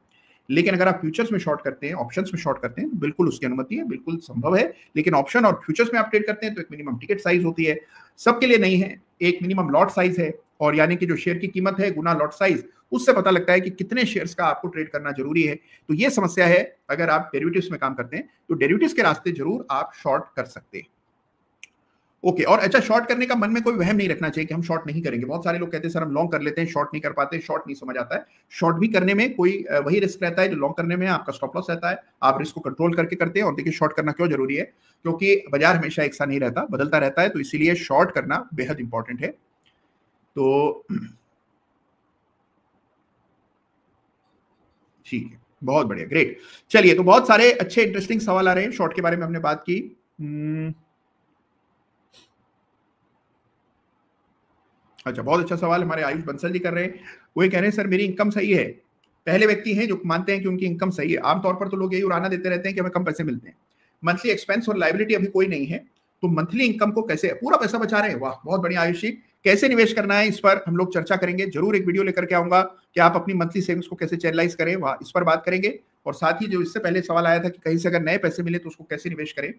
लेकिन अगर आप फ्यूचर्स में शॉर्ट करते हैं, ऑप्शंस में शॉर्ट करते हैं, बिल्कुल उसकी अनुमति है, बिल्कुल संभव है। लेकिन ऑप्शन और फ्यूचर्स में आप ट्रेड करते हैं तो एक मिनिमम टिकट साइज होती है, सबके लिए नहीं है, एक मिनिमम लॉट साइज है, और यानी कि जो शेयर की कीमत है गुना लॉट साइज, उससे पता लगता है कि कितने शेयर्स का आपको ट्रेड करना जरूरी है। तो ये समस्या है अगर आप डेरिवेटिव्स में काम करते हैं, तो डेरिवेटिव्स के रास्ते जरूर आप शॉर्ट कर सकते हैं। ओके, और अच्छा, शॉर्ट करने का मन में कोई वहम नहीं रखना चाहिए कि हम शॉर्ट नहीं करेंगे। बहुत सारे लोग कहते हैं सर हम लॉन्ग कर लेते हैं, शॉर्ट नहीं कर पाते, शॉर्ट नहीं समझ आता है। शॉर्ट भी करने में कोई वही रिस्क रहता है जो लॉन्ग करने में आपका स्टॉप लॉस रहता है, आप रिस्क को कंट्रोल करके करते हैं। और देखिए शॉर्ट करना क्यों जरूरी है, क्योंकि बाजार हमेशा एक सा नहीं रहता, बदलता रहता है, तो इसीलिए शॉर्ट करना बेहद इंपॉर्टेंट है। तो ठीक है, बहुत बढ़िया, ग्रेट। चलिए, तो बहुत सारे अच्छे इंटरेस्टिंग सवाल आ रहे हैं, शॉर्ट के बारे में हमने बात की। अच्छा, बहुत अच्छा सवाल हमारे आयुष बंसल जी कर रहे हैं, वो कह रहे हैं सर मेरी इनकम सही है। पहले व्यक्ति हैं जो मानते हैं कि उनकी इनकम सही है। आमतौर पर तो लोग यही उड़ाना देते रहते हैं कि हमें कम पैसे मिलते हैं, मंथली एक्सपेंस और लायबिलिटी अभी कोई नहीं है, तो मंथली इनकम को कैसे पूरा पैसा बचा रहे हैं? वाह, बहुत बढ़िया आयुष जी। कैसे निवेश करना है इस पर हम लोग चर्चा करेंगे, जरूर एक वीडियो लेकर के आऊंगा कि आप अपनी मंथली सेविंग्स को कैसे चैनलाइज करें, वाह इस पर बात करेंगे। और साथ ही जो इससे पहले सवाल आया था कि कहीं से अगर नए पैसे मिले तो उसको कैसे निवेश करें,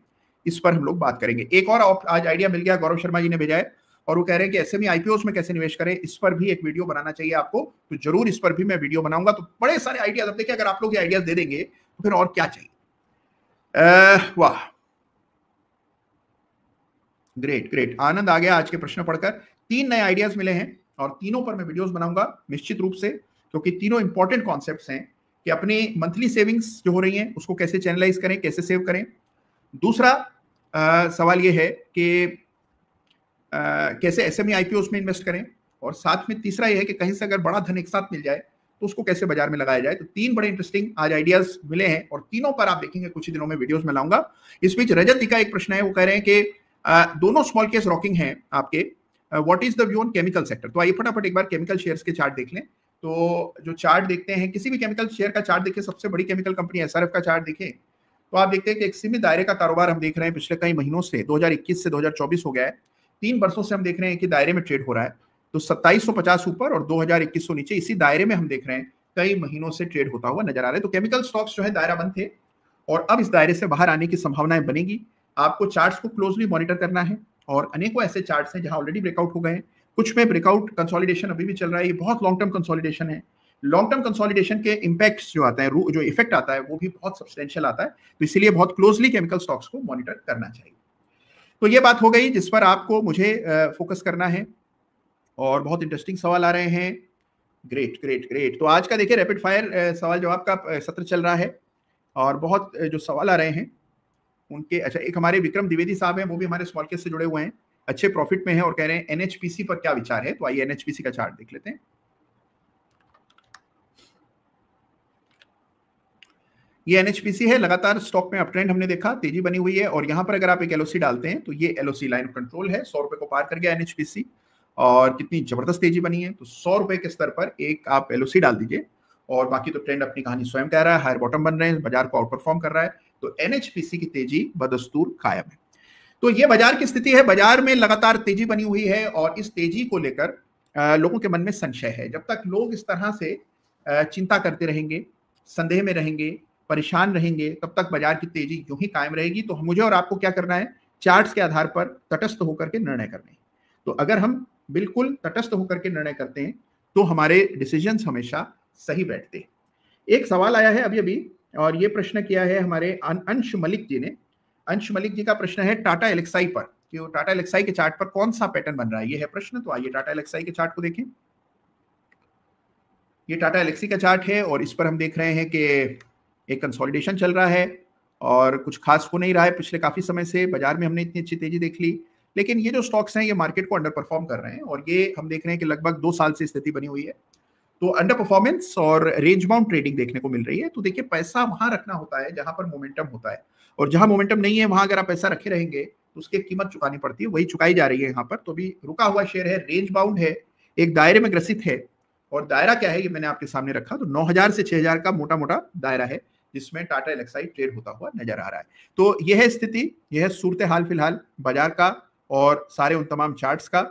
इस पर हम लोग बात करेंगे। एक और आज आइडिया मिल गया, गौरव शर्मा जी ने भेजा है, और वो कह रहे हैं कि एसएमई आईपीओस में कैसे निवेश करें, इस पर भी एक वीडियो बनाना चाहिए आपको, तो जरूर इस पर भी मैं वीडियो बनाऊंगा। तो बड़े सारे आइडियाज, अब देखिए अगर आप लोग ये आइडियाज दे देंगे तो फिर और क्या चाहिए। वाह, ग्रेट ग्रेट, आनंद आ गया आज के प्रश्न पढ़कर। 3 नए आइडियाज मिले हैं और तीनों पर मैं वीडियोस बनाऊंगा निश्चित रूप से, क्योंकि तीनों इंपॉर्टेंट कॉन्सेप्ट्स हैं। कि अपने मंथली सेविंग्स जो हो रही हैं उसको कैसे चैनलाइज करें, कैसे सेव करें। दूसरा सवाल ये है कि कैसे एसएमई आईपीओस में इन्वेस्ट करें, और साथ में तीसरा ये है कि कहीं से अगर बड़ा धन एक साथ मिल जाए तो उसको कैसे बाजार में लगाया जाए। तो 3 बड़े इंटरेस्टिंग आज आइडियाज मिले हैं और तीनों पर आप देखेंगे कुछ ही दिनों में वीडियोस में लाऊंगा। इस बीच रजत जी का एक प्रश्न है, वो कह रहे हैं कि दोनों स्मॉल केस रॉकिंग हैं आपके, what is the view on chemical sector. तो आइए फटाफट एक बार केमिकल शेयर्स के चार्ट देख लें। तो जो चार्ट देखते हैं, किसी भी केमिकल शेयर का चार्ट देखिए, सबसे बड़ी केमिकल कंपनी एसआरएफ का चार्ट देखें तो आप देखते हैं कि एक सीमित दायरे का कारोबार हम देख रहे हैं पिछले कई महीनों से, 2021 से 2024 हो गया है, 3 वर्षों से हम देख रहे हैं कि दायरे में ट्रेड हो रहा है। तो 2750 ऊपर और 2200 नीचे, इसी दायरे में हम देख रहे हैं कई महीनों से ट्रेड होता हुआ नजर आ रहा है। तो केमिकल स्टॉक्स जो है दायरा बंद थे और अब इस दायरे से बाहर आने की संभावनाएं बनेगी। आपको चार्ट्स को क्लोजली मॉनिटर करना है और अनेकों ऐसे चार्ट्स हैं जहां ऑलरेडी ब्रेकआउट हो गए हैं, कुछ में ब्रेकआउट कंसोलिडेशन अभी भी चल रहा है। ये बहुत लॉन्ग टर्म कंसोलिडेशन है। लॉन्ग टर्म कंसोलिडेशन के इंपैक्ट्स जो आता है, जो इफेक्ट आता है, वो भी बहुत सब्सटेंशियल आता है। तो इसलिए बहुत क्लोजली केमिकल स्टॉक्स को मॉनिटर करना चाहिए। तो ये बात हो गई जिस पर आपको मुझे फोकस करना है, और बहुत इंटरेस्टिंग सवाल आ रहे हैं। Great great great. तो आज का देखिए रैपिड फायर सवाल जवाब का सत्र चल रहा है और बहुत जो सवाल आ रहे हैं उनके, अच्छा एक हमारे विक्रम द्विवेदी साहब हैं, वो भी हमारे स्मॉल केस से जुड़े हुए हैं, अच्छे प्रॉफिट में हैं और कह रहे हैं एनएचपीसी पर क्या विचार है। तो आइए एनएचपीसी का चार्ट देख लेते हैं। ये एनएचपीसी है, लगातार स्टॉक में अप ट्रेंड हमने देखा, तेजी बनी हुई है और यहाँ पर अगर आप एक एलओसी डालते हैं तो ये एलओसी लाइन ऑफ कंट्रोल है, 100 रुपए को पार कर गया एनएचपीसी और कितनी जबरदस्त तेजी बनी है। तो 100 रुपए के स्तर पर एक आप एलओसी डाल दीजिए और बाकी तो ट्रेंड अपनी कहानी स्वयं कह रहा है, हायर बॉटम बन रहे हैं, बाजार को आउट परफॉर्म कर रहा है। तो एनएचपीसी की तेजी बदस्तूर कायम है। तो ये बाजार की स्थिति है, बाजार में लगातार तेजी बनी हुई है और इस तेजी को लेकर लोगों के मन में संशय है। जब तक लोग इस तरह से चिंता करते रहेंगे, संदेह में रहेंगे, परेशान रहेंगे, तब तक बाजार की तेजी यूं ही कायम रहेगी। तो मुझे और आपको क्या करना है, चार्ट्स के आधार पर तटस्थ होकर के निर्णय करने हैं। तो अगर हम बिल्कुल तटस्थ होकर के निर्णय करते हैं तो हमारे डिसीजंस हमेशा सही बैठते हैं। एक सवाल आया है अभी और ये प्रश्न किया है हमारे अंश मलिक जी ने। अंश मलिक जी का प्रश्न है टाटा एलेक्साई पर, कि वो टाटा एलेक्साई के चार्ट पर कौन सा पैटर्न बन रहा है, ये है प्रश्न। तो आइए टाटा एलेक्साई के चार्ट को देखें। ये टाटा एलेक्सी का चार्ट है और इस पर हम देख रहे हैं कि एक कंसोलिडेशन चल रहा है और कुछ खास हो नहीं रहा है पिछले काफी समय से। बाजार में हमने इतनी अच्छी तेजी देख ली, लेकिन ये जो स्टॉक्स हैं ये मार्केट को अंडर परफॉर्म कर रहे हैं और ये हम देख रहे हैं कि लगभग 2 साल से स्थिति बनी हुई है। तो अंडर परफॉर्मेंस और रेंज बाउंड ट्रेडिंग देखने को मिल रही है। तो देखिए पैसा वहां रखना होता है जहां पर मोमेंटम होता है, और जहां मोमेंटम नहीं है वहां अगर आप पैसा रखे रहेंगे तो उसकी कीमत चुकानी पड़ती है, वही चुकाई जा रही है यहाँ पर। तो भी रुका हुआ शेयर है, रेंज बाउंड है, एक दायरे में ग्रसित है। और दायरा क्या है ये मैंने आपके सामने रखा। तो 9000 से 6000 का मोटा मोटा दायरा है जिसमें टाटा एलेक्साई ट्रेड होता हुआ नजर आ रहा है। तो यह है स्थिति, यह है सूरत हाल फिलहाल बाजार का और सारे उन तमाम चार्ट्स का।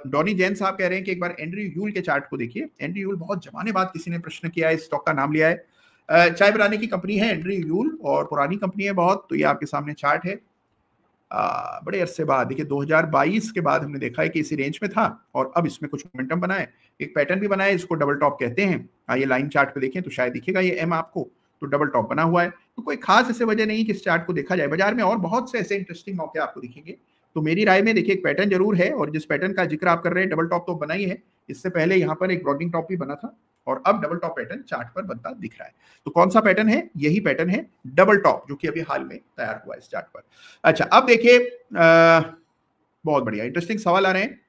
डॉनी जैन साहब कह रहे हैं कि एक बार एंड्रयू यूल के चार्ट को देखिए। एंड्रयू यूल बहुत जमाने बाद किसी ने प्रश्न किया है, स्टॉक का नाम लिया है। चाय बनाने की कंपनी है एंड्रयू यूल और पुरानी कंपनी है बहुत। तो ये आपके सामने चार्ट है। बड़े अरसे बाद देखिए 2022 के बाद हमने देखा है कि इसी रेंज में था और अब इसमें कुछ मोमेंटम बना है, एक पैटर्न भी बना है, इसको डबल टॉप कहते हैं। आइए लाइन चार्ट पे देखें तो शायद दिखेगा ये एम आपको, तो डबल टॉप बना हुआ है। तो कोई खास ऐसे वजह नहीं कि इस चार्ट को देखा जाए। बाजार में और बहुत से ऐसे इंटरेस्टिंग मौके आपको दिखेंगे। तो मेरी राय में देखिए एक पैटर्न जरूर है और जिस पैटर्न का जिक्र आप कर रहे हैं डबल टॉप तो बना ही है, इससे पहले यहाँ पर एक ब्रॉडनिंग टॉप भी बना था और अब डबल टॉप पैटर्न चार्ट पर बनता दिख रहा है। तो कौन सा पैटर्न है, यही पैटर्न है डबल टॉप, जो कि अभी हाल में तैयार हुआ है इस चार्ट पर। अच्छा अब देखिए बहुत बढ़िया इंटरेस्टिंग सवाल आ रहे हैं।